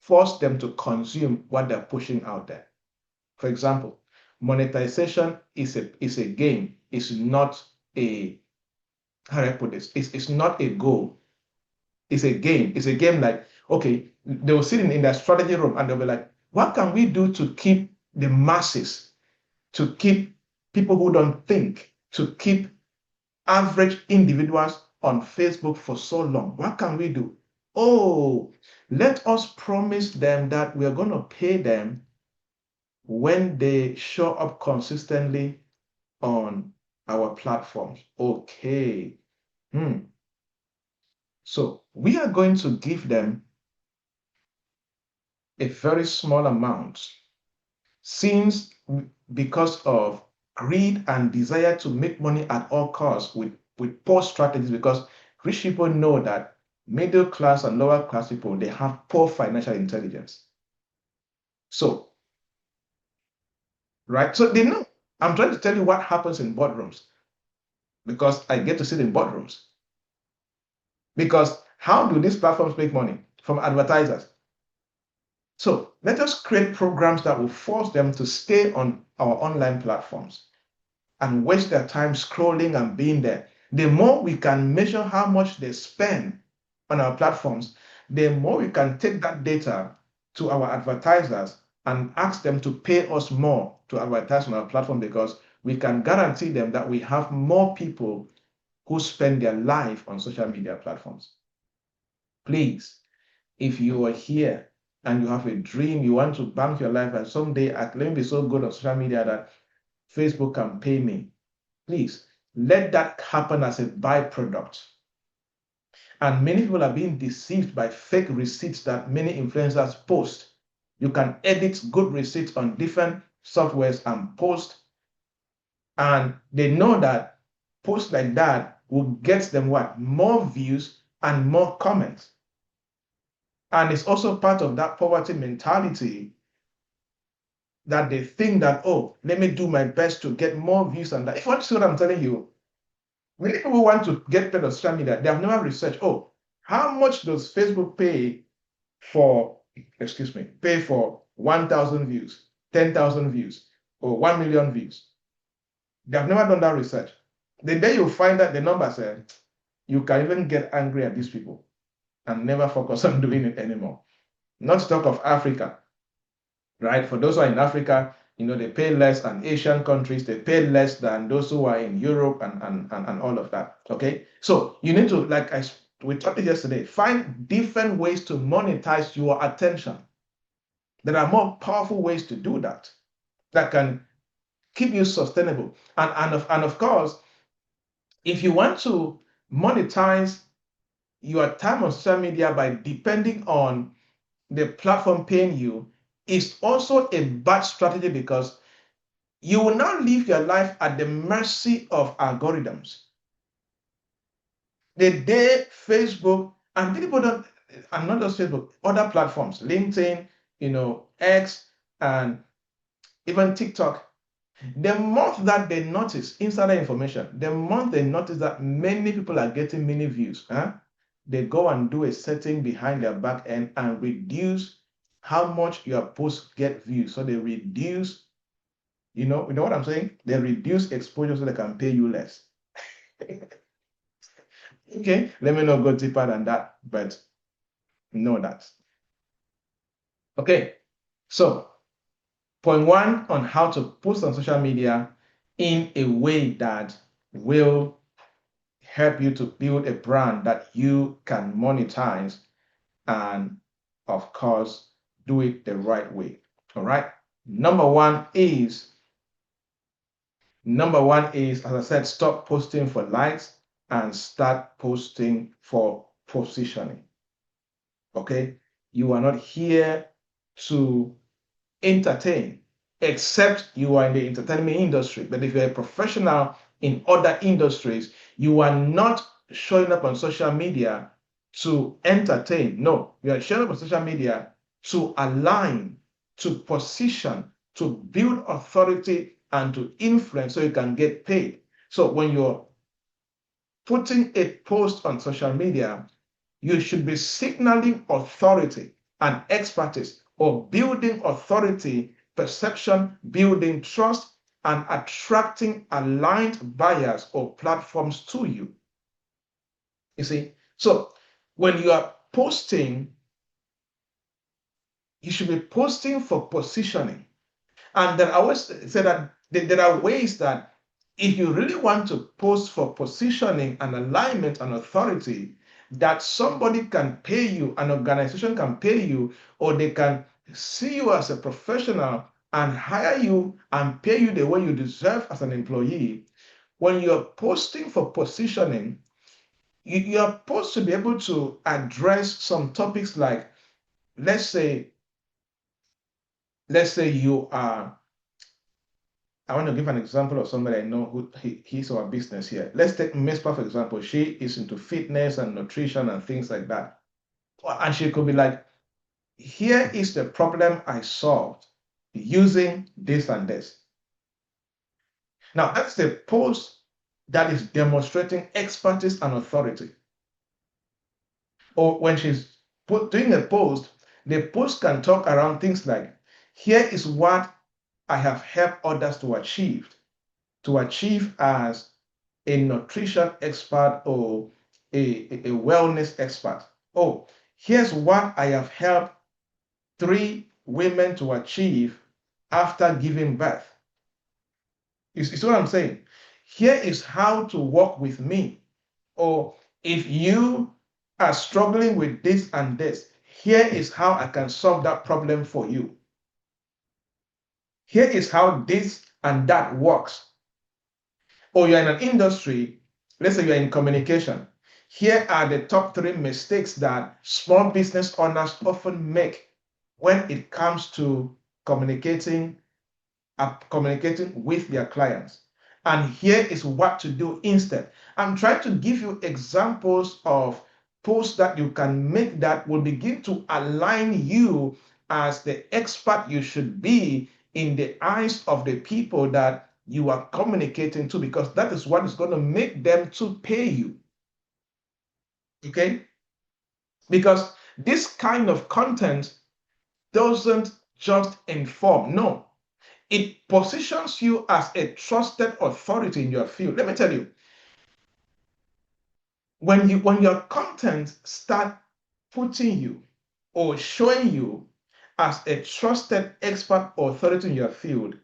force them to consume what they're pushing out there. For example, monetization is a game, it's not a how do I put this? It's not a goal. It's a game. It's a game like, okay, they will sit in their strategy room and they'll be like, what can we do to keep the masses, to keep people who don't think, to keep average individuals on Facebook for so long? What can we do? Oh, let us promise them that we are going to pay them when they show up consistently on our platforms. Okay. So we are going to give them a very small amount since because of greed and desire to make money at all costs with poor strategies, because rich people know that middle class and lower class people, they have poor financial intelligence. So, right? So they know. I'm trying to tell you what happens in boardrooms because I get to sit in boardrooms. Because how do these platforms make money? From advertisers. So let us create programs that will force them to stay on our online platforms and waste their time scrolling and being there. The more we can measure how much they spend on our platforms, the more we can take that data to our advertisers and ask them to pay us more to advertise on our platform, because we can guarantee them that we have more people who spend their life on social media platforms. Please, if you are here and you have a dream, you want to bank your life and someday let me be so good on social media that Facebook can pay me, please let that happen as a byproduct. And many people are being deceived by fake receipts that many influencers post. You can edit good receipts on different softwares and post, and they know that posts like that will get them what? More views and more comments. And it's also part of that poverty mentality that they think that, oh, let me do my best to get more views and that. If you want to see what I'm telling you, many people want to get paid on social media. They have never researched, oh, how much does Facebook pay for, pay for 1,000 views, 10,000 views, or 1 million views? They have never done that research. The day you find that the numbers, you can even get angry at these people and never focus on doing it anymore. Not to talk of Africa, right? For those who are in Africa, they pay less than Asian countries, they pay less than those who are in Europe and all of that. Okay. So you need to, we talked yesterday, find different ways to monetize your attention. There are more powerful ways to do that can keep you sustainable. And of course, if you want to monetize your time on social media by depending on the platform paying you, is also a bad strategy, because you will now live your life at the mercy of algorithms. The day Facebook, and people don't, and not just Facebook, other platforms, LinkedIn, X, and even TikTok, the month that they notice insider information, the month they notice that many people are getting many views, they go and do a setting behind their back end and reduce how much your posts get views. So they reduce, you know what I'm saying? They reduce exposure so they can pay you less. Okay, let me not go deeper than that, but know that. Okay, so point one on how to post on social media in a way that will help you to build a brand that you can monetize and, of course, do it the right way. All right. Number one is, as I said, stop posting for likes and start posting for positioning. Okay. You are not here to entertain, except you are in the entertainment industry. But if you're a professional in other industries, you are not showing up on social media to entertain. No, you are showing up on social media to align, to position, to build authority and to influence so you can get paid. So when you're putting a post on social media, you should be signaling authority and expertise, or building authority, perception, building trust, and attracting aligned buyers or platforms to you. You see? So when you are posting, you should be posting for positioning. And then I always say that there are ways that if you really want to post for positioning and alignment and authority, that somebody can pay you, an organization can pay you, or they can see you as a professional and hire you and pay you the way you deserve as an employee. When you're posting for positioning, you're supposed to be able to address some topics like, let's say, you are, I want to give an example of somebody I know who he's our business here. Let's take Mespa, for example. She is into fitness and nutrition and things like that. And she could be like, here is the problem I solved using this and this. Now, that's the post that is demonstrating expertise and authority. Or when she's doing a post, the post can talk around things like, here is what I have helped others to achieve as a nutrition expert or a wellness expert. Oh, here's what I have helped 3 women to achieve after giving birth. You see what I'm saying? Here is how to work with me. Or if you are struggling with this and this, here is how I can solve that problem for you. Here is how this and that works. Or you're in an industry, let's say you're in communication. Here are the top 3 mistakes that small business owners often make when it comes to communicating with their clients. And here is what to do instead. I'm trying to give you examples of posts that you can make that will begin to align you as the expert you should be in the eyes of the people that you are communicating to, because that is what is going to make them to pay you. Okay? Because this kind of content doesn't just inform. No, it positions you as a trusted authority in your field. Let me tell you, when your content start putting you or showing you as a trusted expert or authority in your field,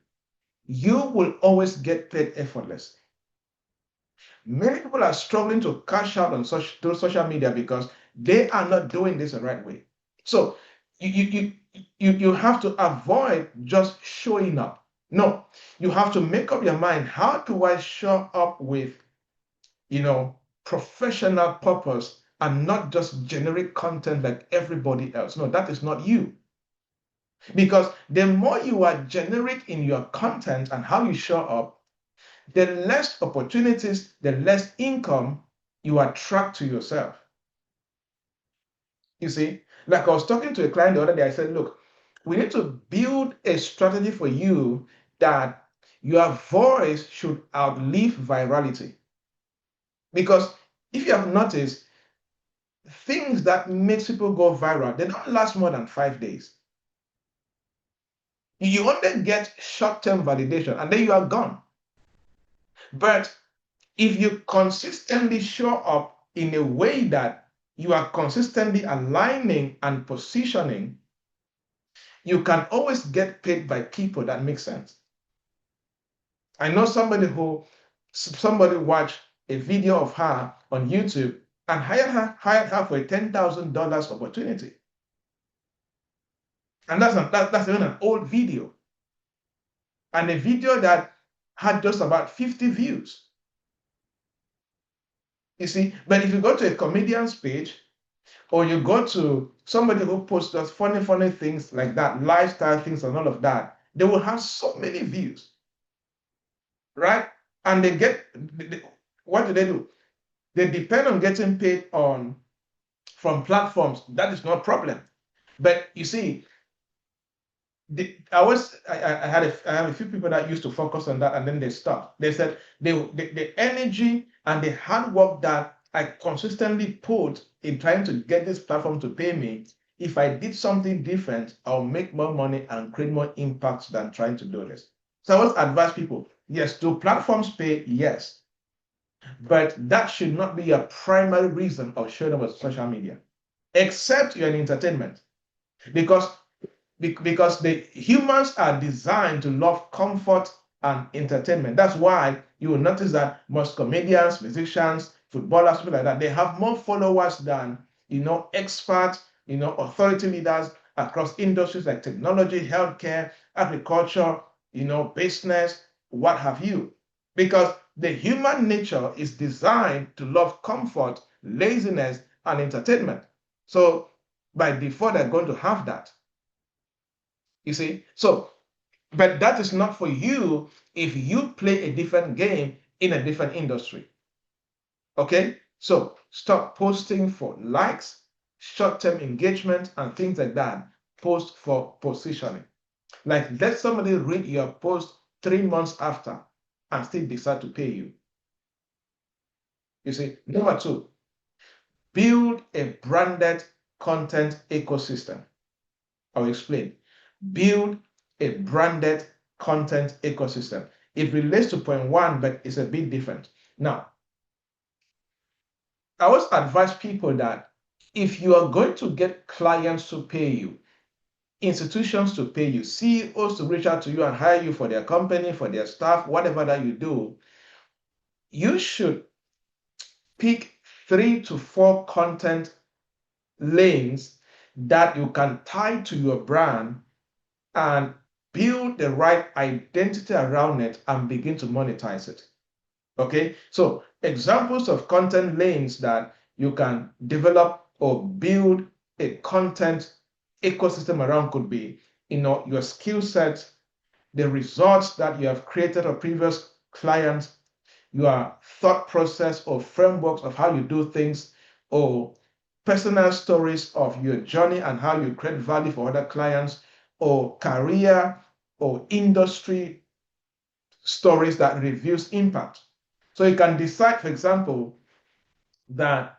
you will always get paid effortlessly. Many people are struggling to cash out on through social media because they are not doing this the right way. So you have to avoid just showing up. No, you have to make up your mind. How do I show up with, professional purpose and not just generic content like everybody else? No, that is not you. Because the more you are generic in your content and how you show up, the less opportunities, the less income you attract to yourself. You see, like I was talking to a client the other day, I said, look, we need to build a strategy for you that your voice should outlive virality. Because if you have noticed, things that makes people go viral, they don't last more than 5 days. You only get short-term validation and then you are gone. But if you consistently show up in a way that you are consistently aligning and positioning, you can always get paid by people that make sense. I know somebody watched a video of her on YouTube and hired her for a $10,000 opportunity. And that's even an old video. And a video that had just about 50 views. You see, but if you go to a comedian's page, or you go to somebody who posts just funny things like that, lifestyle things and all of that, they will have so many views, right? And what do they do? They depend on getting paid from platforms. That is not a problem. But you see, I had a few people that used to focus on that and then they stopped. They said the energy and the hard work that I consistently put in trying to get this platform to pay me, if I did something different, I'll make more money and create more impact than trying to do this. So I always advise people, yes, do platforms pay? Yes. But that should not be your primary reason of showing up on social media, except you're in entertainment. Because because the humans are designed to love comfort and entertainment. That's why you will notice that most comedians, musicians, footballers, people like that, they have more followers than experts, authority leaders across industries like technology, healthcare, agriculture, business, what have you. Because the human nature is designed to love comfort, laziness, and entertainment. So by default, they're going to have that. You see? So, but that is not for you if you play a different game in a different industry. Okay? So, stop posting for likes, short term engagement, and things like that. Post for positioning. Like, let somebody read your post 3 months after and still decide to pay you. You see? Number two, build a branded content ecosystem. I'll explain. Build a branded content ecosystem. It relates to point one, but it's a bit different. Now, I always advise people that if you are going to get clients to pay you, institutions to pay you, CEOs to reach out to you and hire you for their company, for their staff, whatever that you do, you should pick 3 to 4 content lanes that you can tie to your brand and build the right identity around it and begin to monetize it. Okay, so examples of content lanes that you can develop or build a content ecosystem around could be, your skill set, the results that you have created or previous clients, your thought process or frameworks of how you do things, or personal stories of your journey and how you create value for other clients, or career or industry stories that reveals impact. So you can decide, for example, that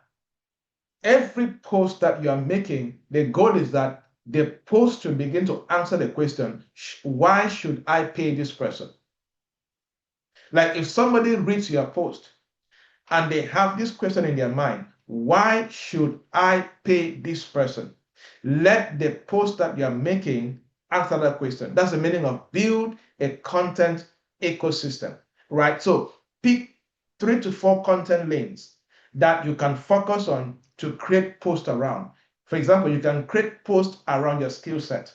every post that you are making, the goal is that the post should begin to answer the question, why should I pay this person? Like if somebody reads your post and they have this question in their mind, why should I pay this person? Let the post that you are making answer that question. That's the meaning of build a content ecosystem, right? So pick 3 to 4 content lanes that you can focus on to create posts around. For example, you can create posts around your skill set.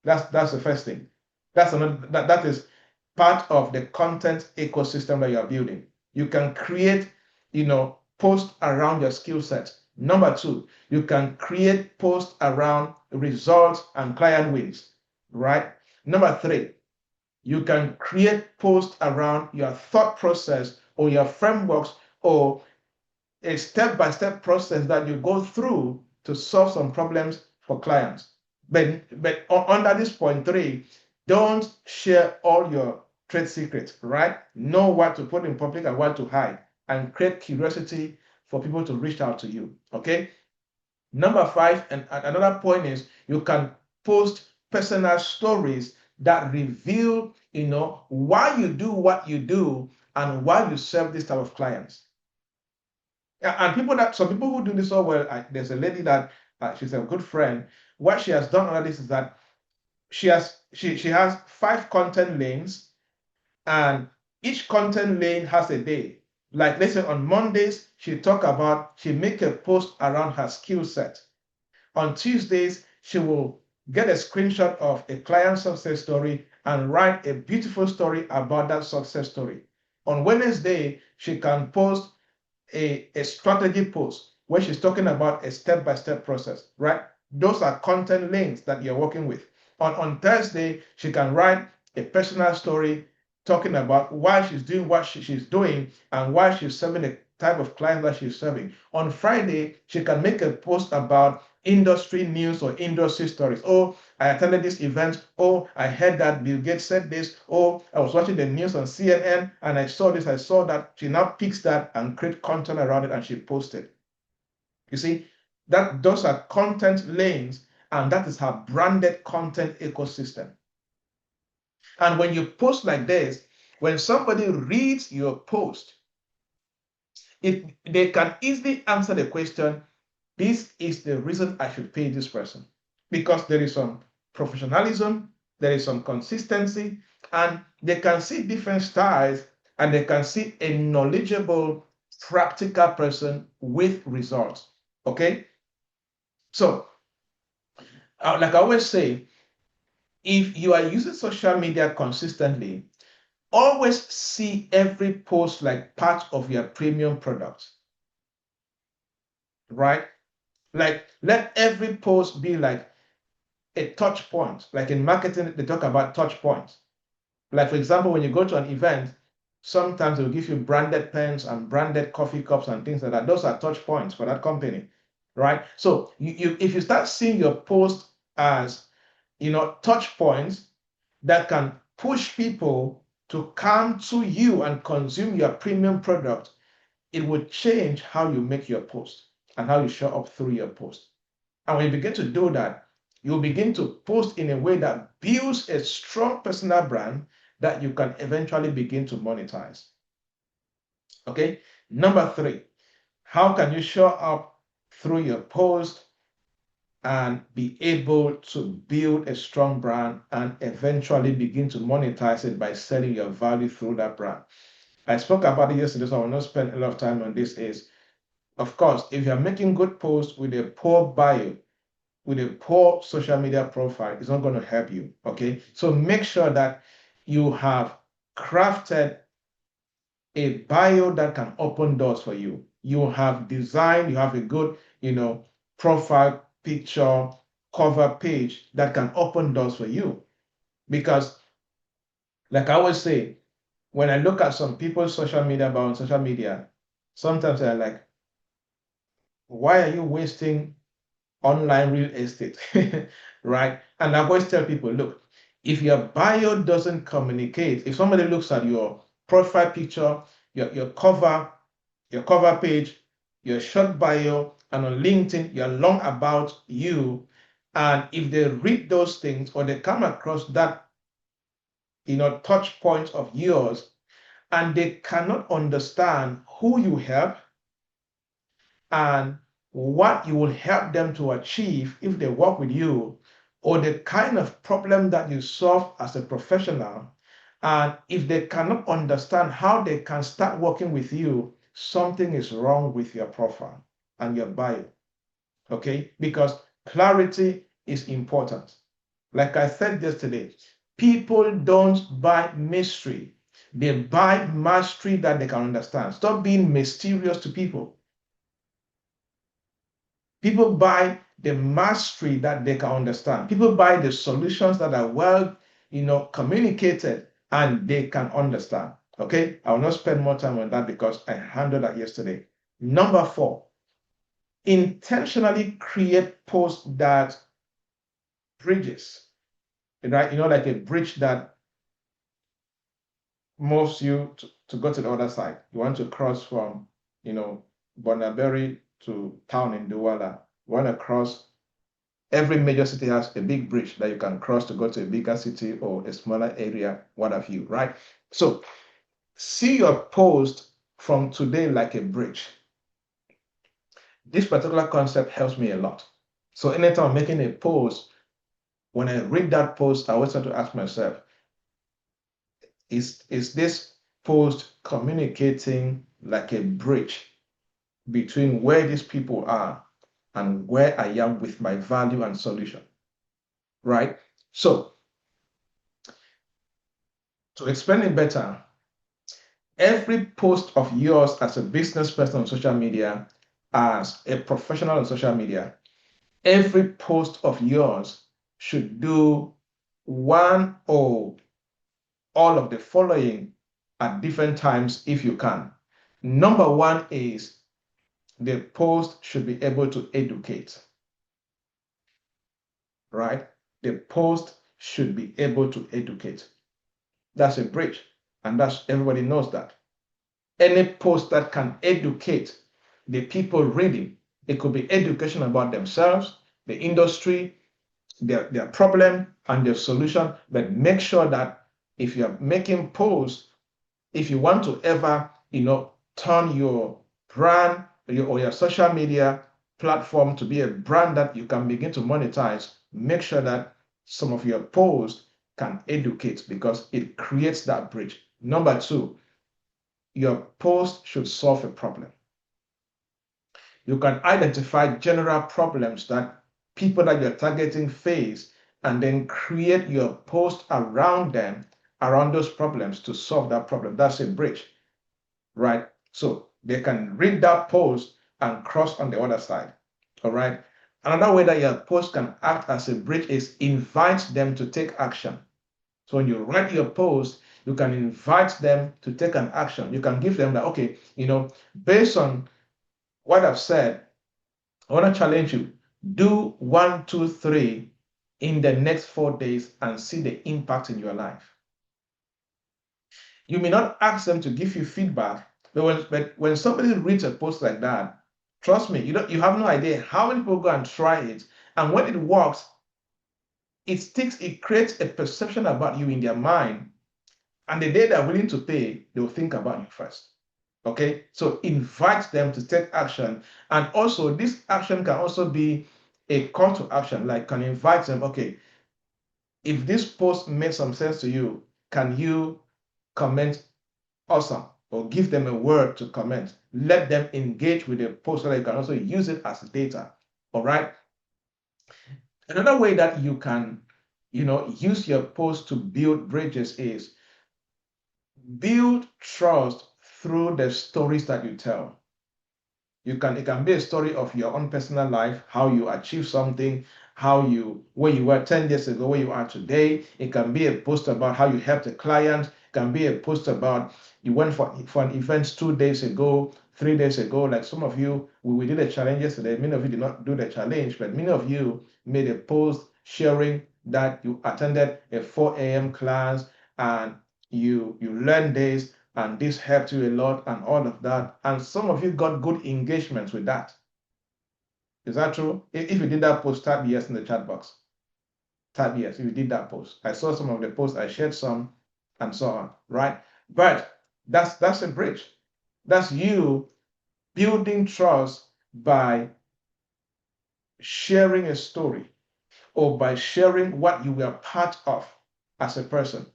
That's the first thing. That is part of the content ecosystem that you are building. You can create, posts around your skill set. Number two, you can create posts around results and client wins, right? Number three, you can create posts around your thought process or your frameworks or a step-by-step process that you go through to solve some problems for clients. But under this point three, don't share all your trade secrets, right? Know what to put in public and what to hide, and create curiosity for people to reach out to you. Okay. Number five, and another point is you can post personal stories that reveal, why you do what you do and why you serve this type of clients. And some people who do this so well, there's a lady that she's a good friend. What she has done under this is that she has 5 content lanes, and each content lane has a day. Like let's say on Mondays, she make a post around her skill set. On Tuesdays, she will get a screenshot of a client success story and write a beautiful story about that success story. On Wednesday, she can post a strategy post where she's talking about a step-by-step process, right? Those are content links that you're working with. On Thursday, she can write a personal story talking about why she's doing what she's doing and why she's serving the type of client that she's serving. On Friday, she can make a post about industry news or industry stories. Oh, I attended this event. Oh, I heard that Bill Gates said this. Oh, I was watching the news on CNN and I saw this, I saw that. She now picks that and create content around it and she posted. You see, those are content lanes, and that is her branded content ecosystem. And when you post like this, when somebody reads your post, they can easily answer the question, this is the reason I should pay this person. Because there is some professionalism, there is some consistency, and they can see different styles, and they can see a knowledgeable, practical person with results. Okay? So, like I always say, if you are using social media consistently, always see every post like part of your premium product, right? Like, let every post be like a touch point. Like in marketing, they talk about touch points. Like, for example, when you go to an event, sometimes they'll give you branded pens and branded coffee cups and things like that. Those are touch points for that company, right? So if you start seeing your post as, touch points that can push people to come to you and consume your premium product, it will change how you make your post and how you show up through your post. And when you begin to do that, you'll begin to post in a way that builds a strong personal brand that you can eventually begin to monetize. Okay. Number 3, how can you show up through your post and be able to build a strong brand and eventually begin to monetize it by selling your value through that brand? I spoke about it yesterday, so I will not spend a lot of time on this. Is, of course, if you're making good posts with a poor bio, with a poor social media profile, it's not going to help you. Okay. So make sure that you have crafted a bio that can open doors for you. You have designed, you have a good, profile picture, cover page that can open doors for you. Because, like I always say, when I look at some people's social media bio on social media, sometimes I'm like, why are you wasting online real estate? Right? And I always tell people, look, if your bio doesn't communicate, if somebody looks at your profile picture, your cover page, your short bio, and on LinkedIn, your long about you, and if they read those things or they come across that, touch points of yours, and they cannot understand who you help and what you will help them to achieve if they work with you, or the kind of problem that you solve as a professional, and if they cannot understand how they can start working with you, something is wrong with your profile and your bio. Okay? Because clarity is important. Like I said yesterday, people don't buy mystery, they buy mastery that they can understand. Stop being mysterious to people. People buy the mastery that they can understand. People buy the solutions that are well, communicated and they can understand. Okay, I will not spend more time on that because I handled that yesterday. Number 4, intentionally create posts that bridges, right? Like a bridge that moves you to go to the other side. You want to cross from, Bonnaberry to town in Douala. You want to cross. Every major city has a big bridge that you can cross to go to a bigger city or a smaller area, what have you, right? So see your post from today like a bridge. This particular concept helps me a lot. So anytime I'm making a post, when I read that post, I always have to ask myself, is this post communicating like a bridge between where these people are and where I am with my value and solution, right? So to explain it better, every post of yours as a business person on social media, as a professional on social media, every post of yours should do one or all of the following at different times if you can. Number 1 is the post should be able to educate, right? The post should be able to educate. That's a bridge, and everybody knows that. Any post that can educate the people reading, it could be education about themselves, the industry, their problem, and their solution. But make sure that if you're making posts, if you want to ever, turn your brand or your social media platform to be a brand that you can begin to monetize, make sure that some of your posts can educate because it creates that bridge. Number two, your post should solve a problem. You can identify general problems that people that you're targeting face and then create your post around them, around those problems to solve that problem. That's a bridge, right? So they can read that post and cross on the other side, all right? Another way that your post can act as a bridge is invite them to take action. So when you write your post, you can invite them to take an action. You can give them that, okay, based on what I've said, I want to challenge you. Do one, two, three in the next 4 days and see the impact in your life. You may not ask them to give you feedback, but when somebody reads a post like that, trust me, you have no idea how many people go and try it. And when it works, it creates a perception about you in their mind. And the day they're willing to pay, they'll think about you first. Okay, so invite them to take action. And also, this action can also be a call to action, like can invite them, okay, if this post made some sense to you, can you comment awesome or give them a word to comment? Let them engage with the post so that you can also use it as data. All right. Another way that you can, use your post to build bridges is build trust through the stories that you tell. It can be a story of your own personal life, how you achieve something, where you were 10 years ago, where you are today. It can be a post about how you helped a client. It can be a post about you went for an event 2 days ago, 3 days ago. Like some of you, we did a challenge yesterday. Many of you did not do the challenge, but many of you made a post sharing that you attended a 4 a.m. class and you learned this and this helped you a lot and all of that. And some of you got good engagements with that. Is that true? If you did that post, type yes in the chat box. Type yes if you did that post. I saw some of the posts, I shared some, and so on, right? But that's a bridge. That's you building trust by sharing a story or by sharing what you were part of as a person.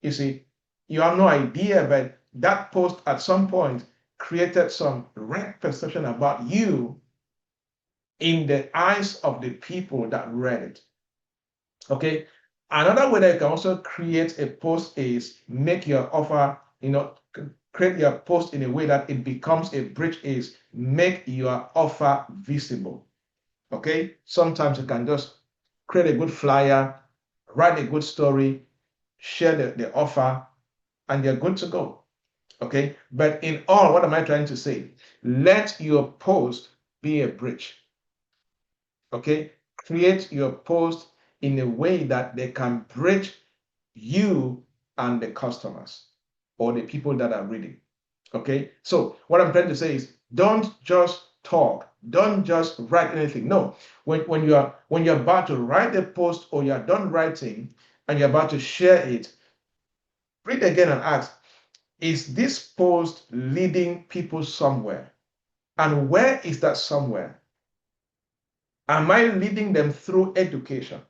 You see, you have no idea, but that post at some point created some right perception about you in the eyes of the people that read it. Okay. Another way that you can also create a post is make your offer, create your post in a way that it becomes a bridge is make your offer visible. Okay. Sometimes you can just create a good flyer, write a good story, share the offer, and you're good to go. Okay. But in all, what am I trying to say? Let your post be a bridge. Okay. Create your post in a way that they can bridge you and the customers or the people that are reading. Okay. So what I'm trying to say is don't just talk. Don't just write anything. No. When you're about to write a post or you're done writing and you're about to share it, read again and ask, is this post leading people somewhere? And where is that somewhere? Am I leading them through education?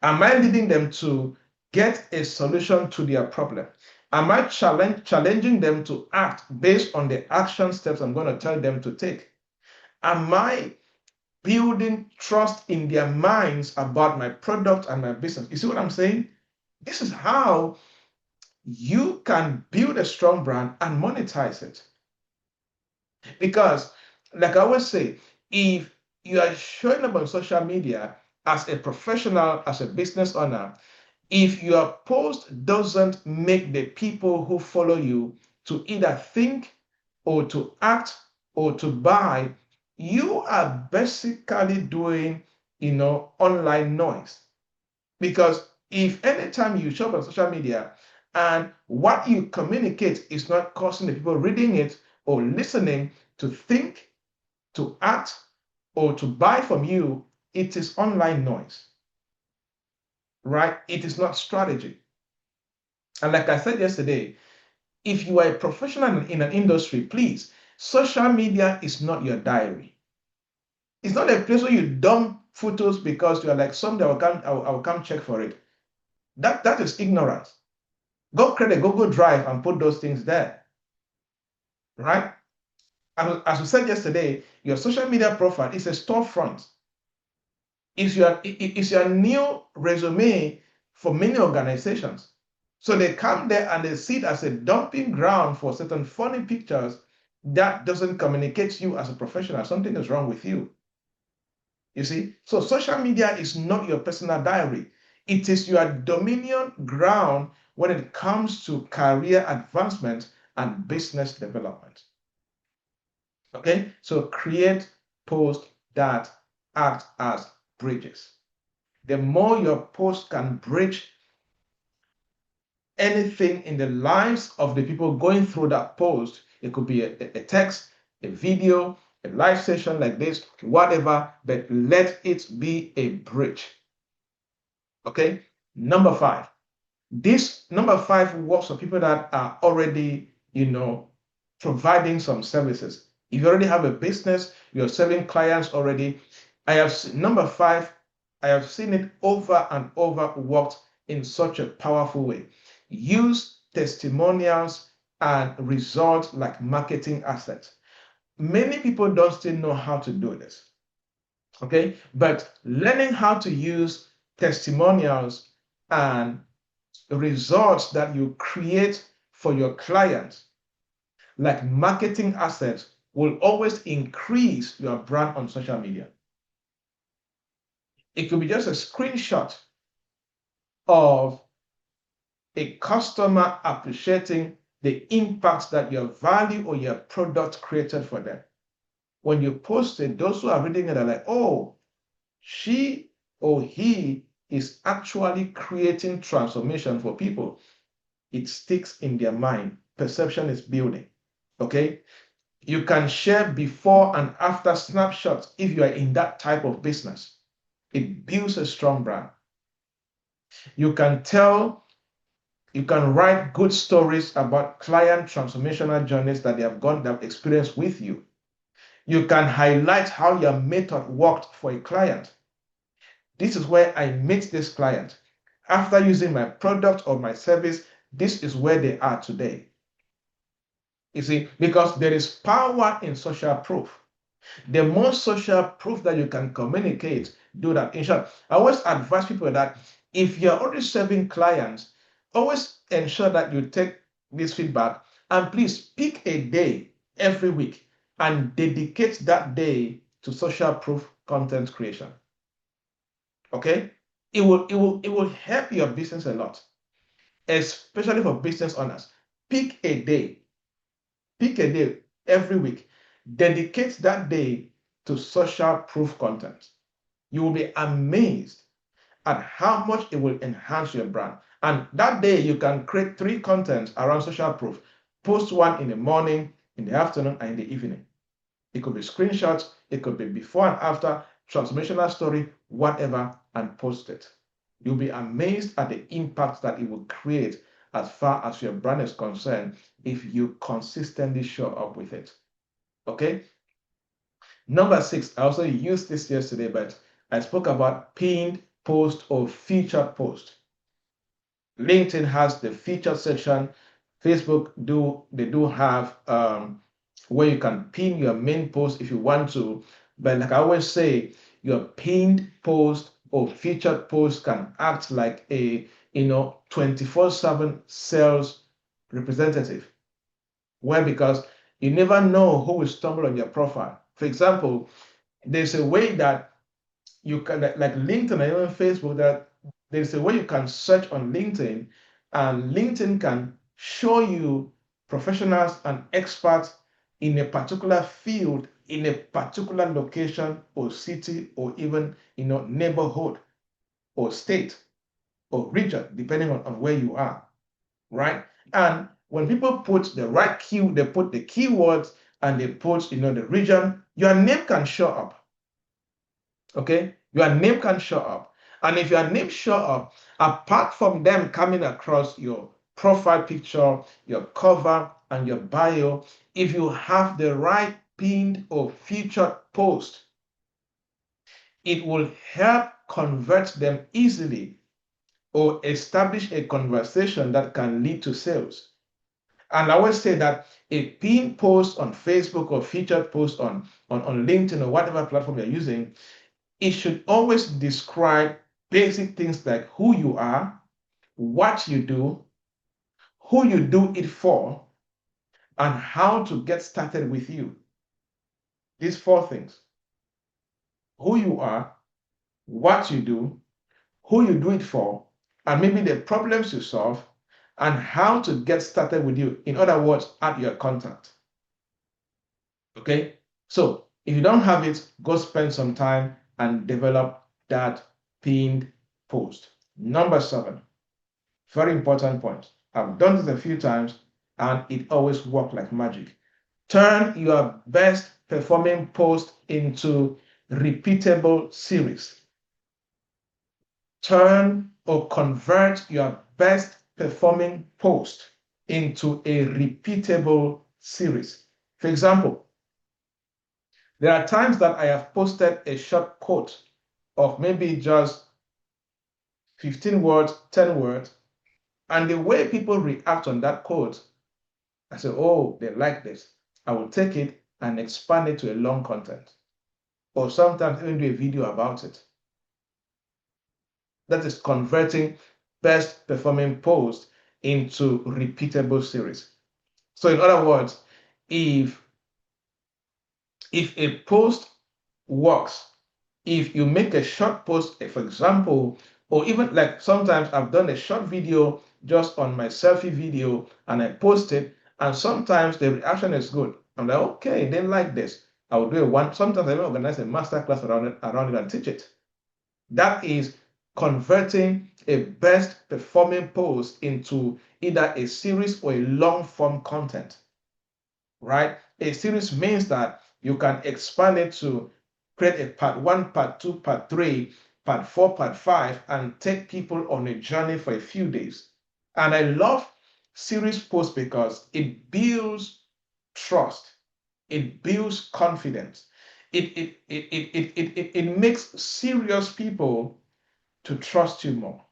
Am I leading them to get a solution to their problem? Am I challenging them to act based on the action steps I'm going to tell them to take? Am I building trust in their minds about my product and my business? You see what I'm saying? This is how you can build a strong brand and monetize it. Because, like I always say, if you are showing up on social media as a professional, as a business owner, if your post doesn't make the people who follow you to either think or to act or to buy, you are basically doing, online noise. Because if anytime you show up on social media and what you communicate is not causing the people reading it or listening to think, to act, or to buy from you, it is online noise, right? It is not strategy. And like I said yesterday, if you are a professional in an industry, please Social media is not your diary. It's not a place where you dump photos because you are like, someday I will come check for it. That is ignorance. Go create a Google Drive and put those things there, right? And as we said yesterday, your social media profile is a storefront. It's your new resume for many organizations. So they come there and they see it as a dumping ground for certain funny pictures that doesn't communicate you as a professional. Something is wrong with you. You see? So social media is not your personal diary. It is your dominion ground when it comes to career advancement and business development. Okay? So create posts that act as bridges. The more your post can bridge anything in the lives of the people going through that post, it could be a text, a video, a live session like this, whatever, but let it be a bridge. Okay? Number 5. This number 5 works for people that are already, providing some services. If you already have a business, you're serving clients already. Number 5, I have seen it over and over worked in such a powerful way. Use testimonials and results like marketing assets. Many people don't still know how to do this. Okay, but learning how to use testimonials and results that you create for your clients like marketing assets will always increase your brand on social media. It could be just a screenshot of a customer appreciating the impact that your value or your product created for them. When you post it, those who are reading it are like, oh, she or he is actually creating transformation for people. It sticks in their mind. Perception is building. Okay? You can share before and after snapshots if you are in that type of business. It builds a strong brand. You can write good stories about client transformational journeys that they have experienced with you. You can highlight how your method worked for a client. This is where I meet this client. After using my product or my service, this is where they are today. You see, because there is power in social proof. The more social proof that you can communicate, do that. In short, I always advise people that if you're already serving clients, always ensure that you take this feedback and please pick a day every week and dedicate that day to social proof content creation. Okay? It will help your business a lot, especially for business owners. Pick a day every week. Dedicate that day to social proof content. You will be amazed at how much it will enhance your brand. And that day, you can create 3 contents around social proof. Post one in the morning, in the afternoon, and in the evening. It could be screenshots, it could be before and after, transformational story, whatever, and post it. You'll be amazed at the impact that it will create as far as your brand is concerned if you consistently show up with it. Okay? Number 6, I also used this yesterday, but I spoke about pinned post or featured post. LinkedIn has the featured section. Facebook do have where you can pin your main post if you want to. But like I always say, your pinned post or featured post can act like a 24/7 sales representative. Why? Because you never know who will stumble on your profile. For example, there's a way that you can, like LinkedIn and even Facebook, that there's a way you can search on LinkedIn, and LinkedIn can show you professionals and experts in a particular field, in a particular location or city, or even neighborhood or state or region, depending on where you are, right? And when people put the right they put the keywords and they put the region, your name can show up. Okay, your name can show up. And if your name show up, apart from them coming across your profile picture, your cover, and your bio, if you have the right pinned or featured post, it will help convert them easily or establish a conversation that can lead to sales. And I always say that a pinned post on Facebook or featured post on LinkedIn or whatever platform you're using, it should always describe basic things like who you are, what you do, who you do it for, and how to get started with you. These four things: who you are, what you do, who you do it for, and maybe the problems you solve, and how to get started with you. In other words, add your contact. Okay? So if you don't have it, go spend some time and develop that pinned post. Number 7, very important point. I've done this a few times and it always worked like magic. Turn your best performing post into repeatable series. Turn or convert your best performing post into a repeatable series. For example, there are times that I have posted a short quote of maybe just 15 words, 10 words, and the way people react on that quote, I say, oh, they like this. I will take it and expand it to a long content, or sometimes even do a video about it. That is converting best performing post into repeatable series. So in other words, if a post works, if you make a short post, for example, or even like sometimes I've done a short video just on my selfie video and I post it, and sometimes the reaction is good. I'm like, okay, they like this. I will do sometimes I even organize a master class around it and teach it. That is converting a best performing post into either a series or a long form content, right? A series means that you can expand it to create a part 1, part 2, part 3, part 4, part 5, and take people on a journey for a few days. And I love series posts because it builds trust, it builds confidence, it makes serious people to trust you more.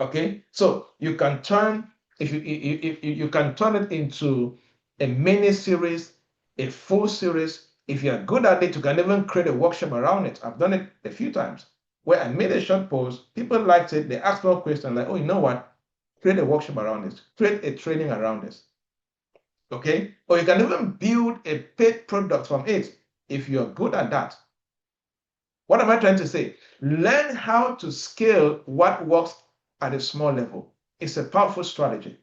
Okay, so you can turn if you can turn it into a mini series, a full series. If you're good at it, you can even create a workshop around it. I've done it a few times where I made a short post, people liked it, they asked more questions like, oh, you know what? Create a workshop around this, create a training around this. Okay, or you can even build a paid product from it if you're good at that. What am I trying to say? Learn how to scale what works at a small level. It's a powerful strategy.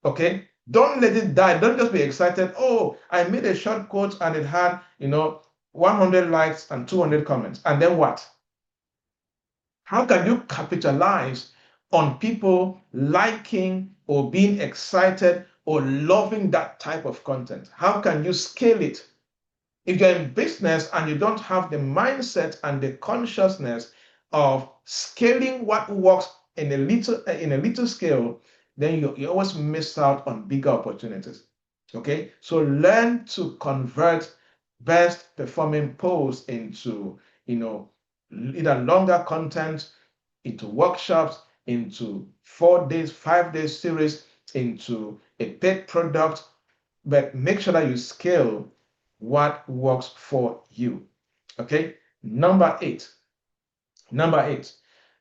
Okay? Don't let it die. Don't just be excited. Oh, I made a short quote and it had, 100 likes and 200 comments. And then what? How can you capitalize on people liking or being excited or loving that type of content? How can you scale it? If you're in business and you don't have the mindset and the consciousness of scaling what works in a little scale, then you always miss out on bigger opportunities. Okay, so learn to convert best performing posts into either longer content, into workshops, into 4 days, 5 days series, into a paid product, but make sure that you scale what works for you. Okay. Number 8,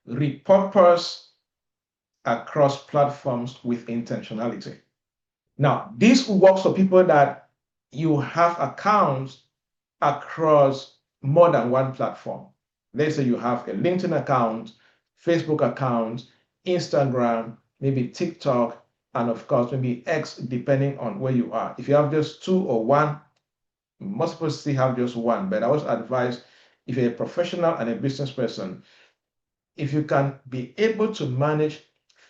repurpose across platforms with intentionality. Now, this works for people that you have accounts across more than one platform. Let's say you have a LinkedIn account, Facebook account, Instagram, maybe TikTok, and of course, maybe X, depending on where you are. If you have just 2 or 1, most people still have just 1, but I always advise if you're a professional and a business person, if you can be able to manage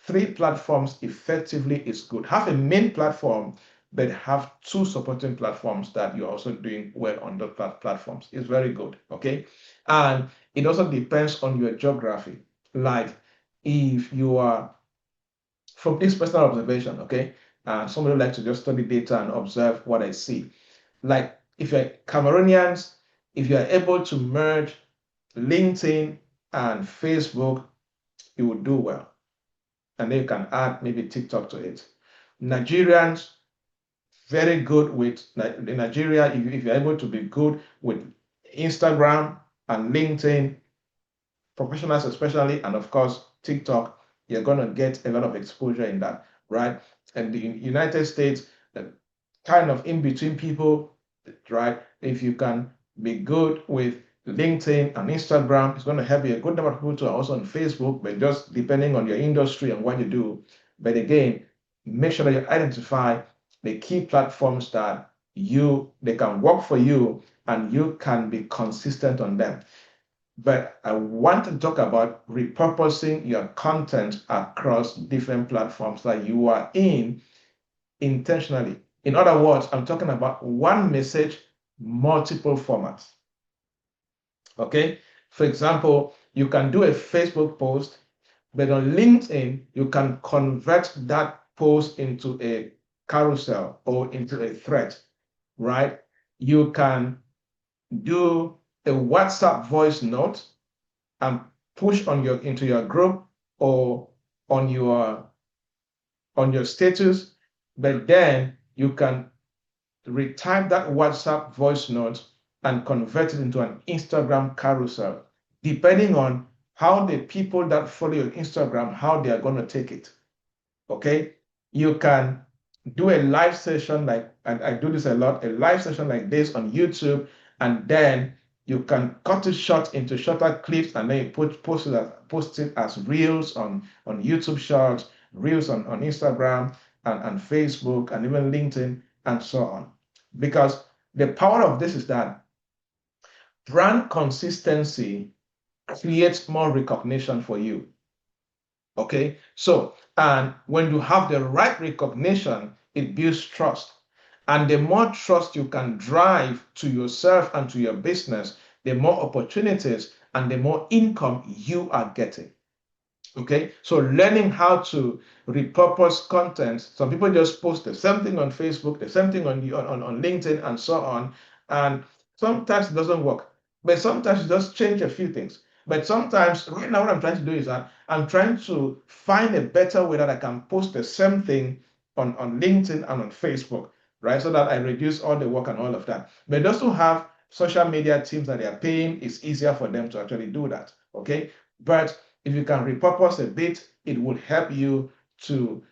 3 platforms effectively, is good. Have a main platform, but have 2 supporting platforms that you're also doing well on those platforms. It's very good, okay? And it also depends on your geography. Like if you are, from this personal observation, okay? and somebody like to just study data and observe what I see. Like if you're Cameroonians, if you are able to merge LinkedIn and Facebook, you will do well. And then you can add maybe TikTok to it. Nigerians, very good with in Nigeria. If you're able to be good with Instagram and LinkedIn, professionals especially, and of course TikTok, you're going to get a lot of exposure in that, right? And the United States, kind of in between people, right? If you can be good with LinkedIn and Instagram, it's going to help you. A good number of people too are also on Facebook, but just depending on your industry and what you do. But again, make sure that you identify the key platforms that they can work for you and you can be consistent on them. But I want to talk about repurposing your content across different platforms that you are in intentionally. In other words, I'm talking about one message, multiple formats. Okay? For example, you can do a Facebook post, but on LinkedIn, you can convert that post into a carousel or into a thread, right? You can do a WhatsApp voice note and push into your group or on your status, but then you can retype that WhatsApp voice note and convert it into an Instagram carousel, depending on how the people that follow your Instagram, how they are going to take it. Okay? You can do a live session like, and I do this a lot, a live session like this on YouTube, and then you can cut it short into shorter clips, and then you post it as reels on YouTube Shorts, reels on Instagram and Facebook, and even LinkedIn, and so on. Because the power of this is that brand consistency creates more recognition for you. Okay, so, and when you have the right recognition, it builds trust. And the more trust you can drive to yourself and to your business, the more opportunities and the more income you are getting. Okay, so learning how to repurpose content. Some people just post the same thing on Facebook, the same thing on LinkedIn, and so on. And sometimes it doesn't work, but sometimes you just change a few things. But sometimes, right now, what I'm trying to do is that I'm trying to find a better way that I can post the same thing on LinkedIn and on Facebook, right? So that I reduce all the work and all of that. But those who have social media teams that they are paying, it's easier for them to actually do that. Okay, but if you can repurpose a bit, it will help you to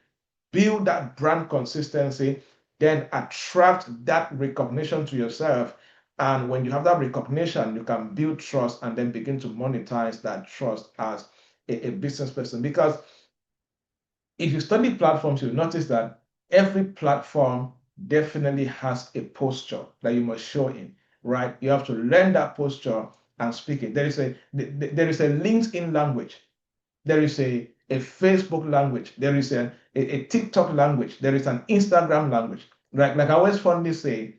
build that brand consistency, then attract that recognition to yourself. And when you have that recognition, you can build trust and then begin to monetize that trust as a business person. Because if you study platforms, you'll notice that every platform definitely has a posture that you must show in, right? You have to learn that posture and speak it. There is a LinkedIn language. There is a Facebook language. There is a TikTok language. There is an Instagram language. Right? Like I always fondly say,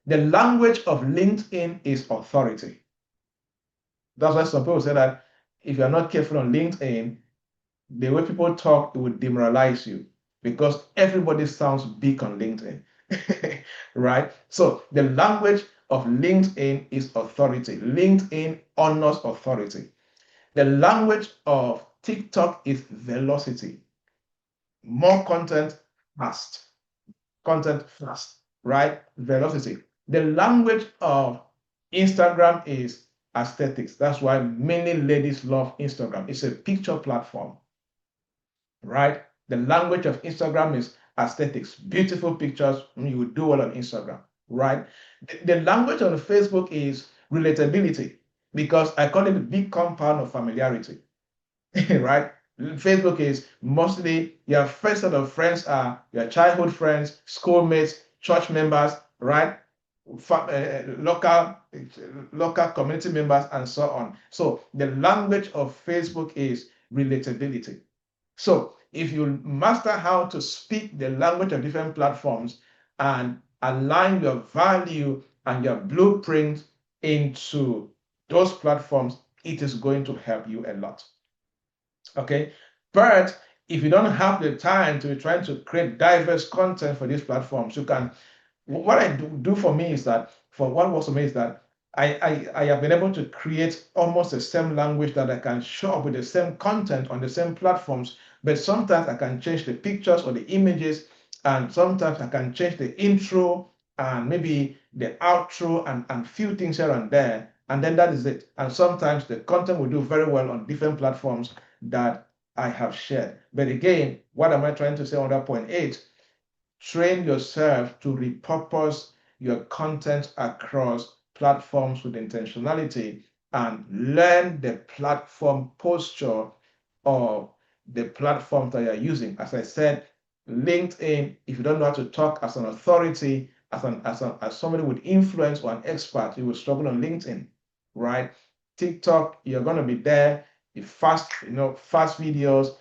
the language of LinkedIn is authority. That's why some people say that if you're not careful on LinkedIn, the way people talk, it would demoralize you because everybody sounds big on LinkedIn. Right? So the language of LinkedIn is authority. LinkedIn honors authority. The language of TikTok is velocity. More content fast. Content fast, right? Velocity. The language of Instagram is aesthetics. That's why many ladies love Instagram. It's a picture platform, right? The language of Instagram is aesthetics. Beautiful pictures. You would do well on Instagram, right? The language on Facebook is relatability because I call it the big compound of familiarity. Right? Facebook is mostly your first set of friends are your childhood friends, schoolmates, church members, right? Local community members, and so on. So the language of Facebook is relatability. So if you master how to speak the language of different platforms and align your value and your blueprint into those platforms, it is going to help you a lot. Okay, but if you don't have the time to be trying to create diverse content for these platforms, you can. What I do for me is that, for what works for me is that I have been able to create almost the same language that I can show up with the same content on the same platforms, but sometimes I can change the pictures or the images, and sometimes I can change the intro and maybe the outro and few things here and there, and then that is it. And sometimes the content will do very well on different platforms that I have shared. But again, what am I trying to say on that point? Eight, train yourself to repurpose your content across platforms with intentionality, and learn the platform posture of the platform that you're using. As I said, LinkedIn, if you don't know how to talk as an authority, as somebody with influence or an expert, you will struggle on LinkedIn, right? TikTok, you're going to be there. Fast videos,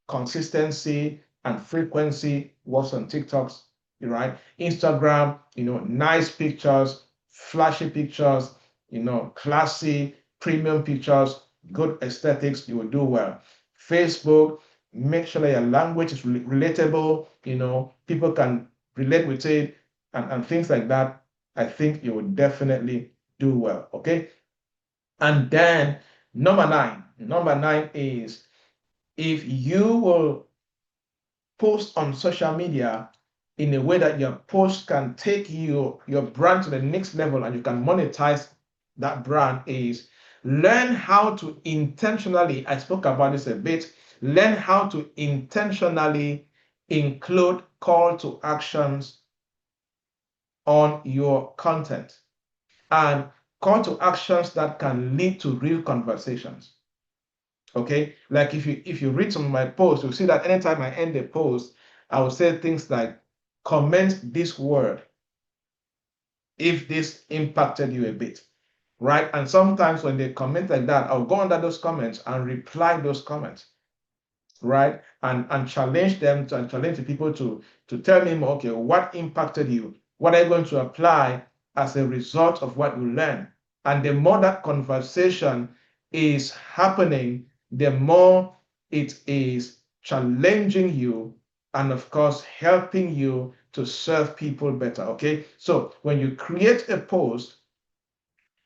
consistency and frequency works on TikToks, right? Instagram, nice pictures, flashy pictures, classy, premium pictures, good aesthetics, you will do well. Facebook, make sure that your language is relatable, people can relate with it, and things like that. I think you will definitely do well, okay? And then number nine is, if you will post on social media in a way that your post can take your brand to the next level and you can monetize that brand, is learn how to intentionally, I spoke about this a bit, learn how to intentionally include call to actions on your content, and call to actions that can lead to real conversations. Okay, like if you read some of my posts, you'll see that anytime I end a post, I will say things like, comment this word if this impacted you a bit, right? And sometimes when they comment like that, I'll go under those comments and reply those comments, right? And challenge them and challenge the people to tell me more, okay, what impacted you? What are you going to apply as a result of what you learn? And the more that conversation is happening, the more it is challenging you and, of course, helping you to serve people better. Okay. So when you create a post,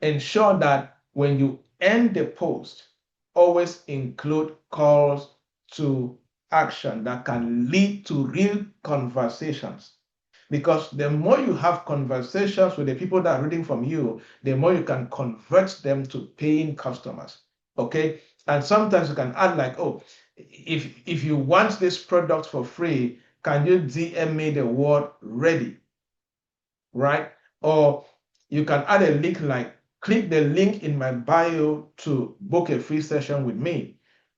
ensure that when you end the post, always include calls to action that can lead to real conversations. Because the more you have conversations with the people that are reading from you, the more you can convert them to paying customers. Okay. And sometimes you can add like, oh, if you want this product for free, can you DM me the word ready? Right? Or you can add a link like, click the link in my bio to book a free session with me,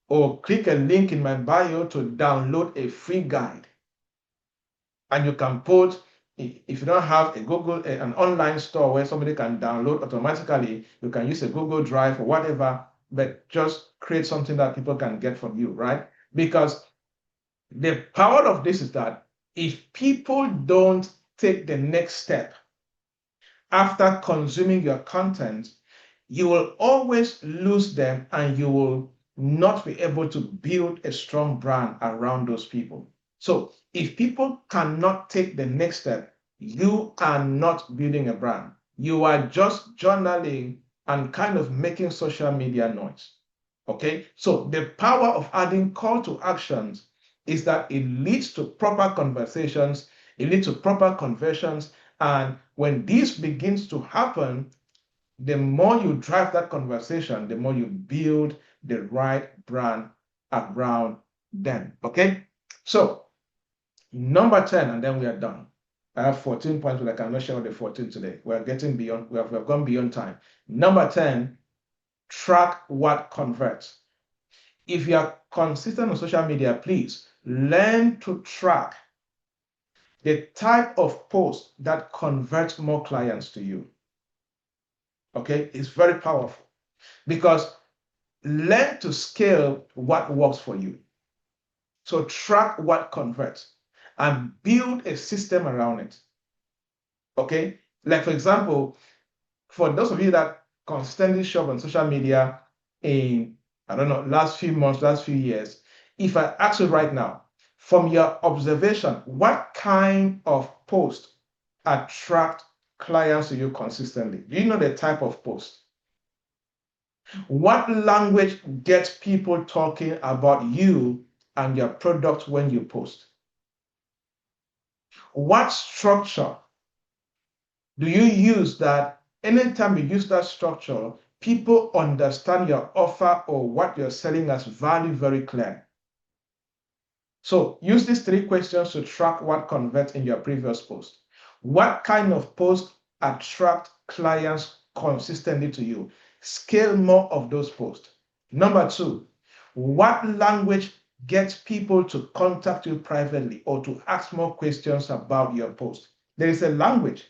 or click a link in my bio to download a free guide. And you can put, if you don't have an online store where somebody can download automatically, you can use a Google Drive or whatever, but just create something that people can get from you, right? Because the power of this is that if people don't take the next step after consuming your content, you will always lose them and you will not be able to build a strong brand around those people. So if people cannot take the next step, you are not building a brand. You are just journaling and kind of making social media noise. Okay, so the power of adding call to actions is that it leads to proper conversations, it leads to proper conversions, and when this begins to happen, the more you drive that conversation, the more you build the right brand around them. Okay, so number 10, and then we are done. I have 14 points, but I cannot share the 14 today. We have gone beyond time. Number 10, track what converts. If you are consistent on social media, please learn to track the type of post that converts more clients to you. Okay, it's very powerful, because learn to scale what works for you. So track what converts and build a system around it. Okay, like for example, for those of you that constantly shop on social media in, I don't know, last few months, last few years, If I ask you right now, from your observation, what kind of post attract clients to you consistently? Do you know the type of post? What language gets people talking about you and your product when you post? What structure do you use that anytime you use that structure, people understand your offer or what you're selling as value very clear? So use these three questions to track what converts in your previous post. What kind of post attract clients consistently to you? Scale more of those posts. Number two, what language gets people to contact you privately or to ask more questions about your post? There is a language.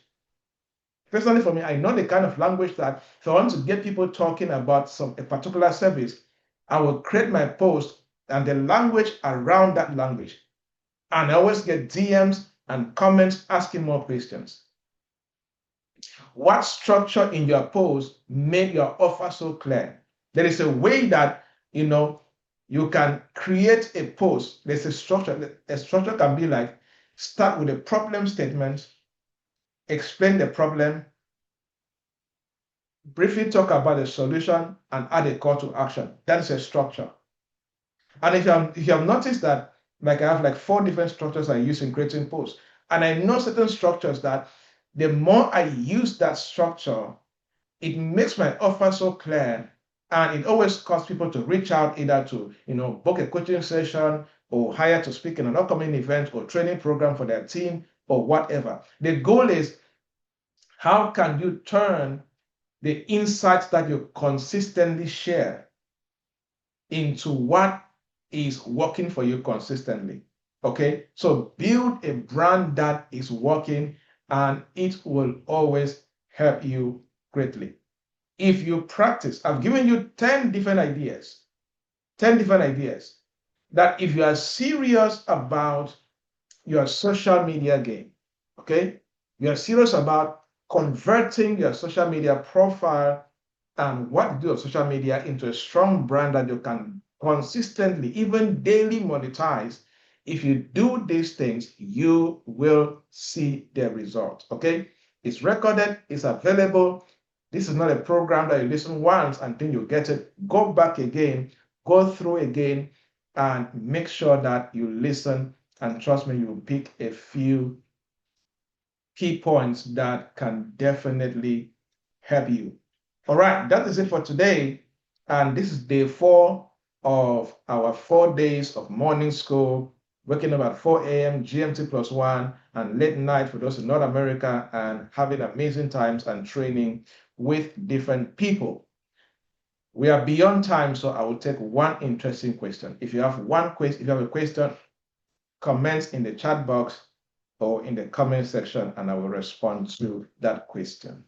Personally, for me, I know the kind of language that if I want to get people talking about a particular service, I will create my post and the language around that language. And I always get DMs and comments asking more questions. What structure in your post made your offer so clear? There is a way that you can create a post. There's a structure. A structure can be like start with a problem statement, explain the problem, briefly talk about the solution, and add a call to action. That is a structure. And if you have noticed that, like I have like 4 different structures I use in creating posts, and I know certain structures that the more I use that structure, it makes my offer so clear, and it always causes people to reach out either to book a coaching session or hire to speak in an upcoming event or training program for their team or whatever. The goal is, how can you turn the insights that you consistently share into what is working for you consistently? Okay, so build a brand that is working, and it will always help you greatly. If you practice, I've given you 10 different ideas, 10 different ideas that if you are serious about your social media game, okay, you are serious about converting your social media profile and what to do of social media into a strong brand that you can consistently, even daily monetize. If you do these things, you will see the result. Okay, it's recorded, it's available. This is not a program that you listen once and then you get it. Go back again, go through again, and make sure that you listen. And trust me, you will pick a few key points that can definitely help you. All right, that is it for today. And this is day 4 of our 4 days of morning school, waking up at 4 a.m. GMT +1, and late night for those in North America, and having amazing times and training with different people. We are beyond time, so I will take one interesting question. If you have a question, comment in the chat box or in the comment section, and I will respond to that question.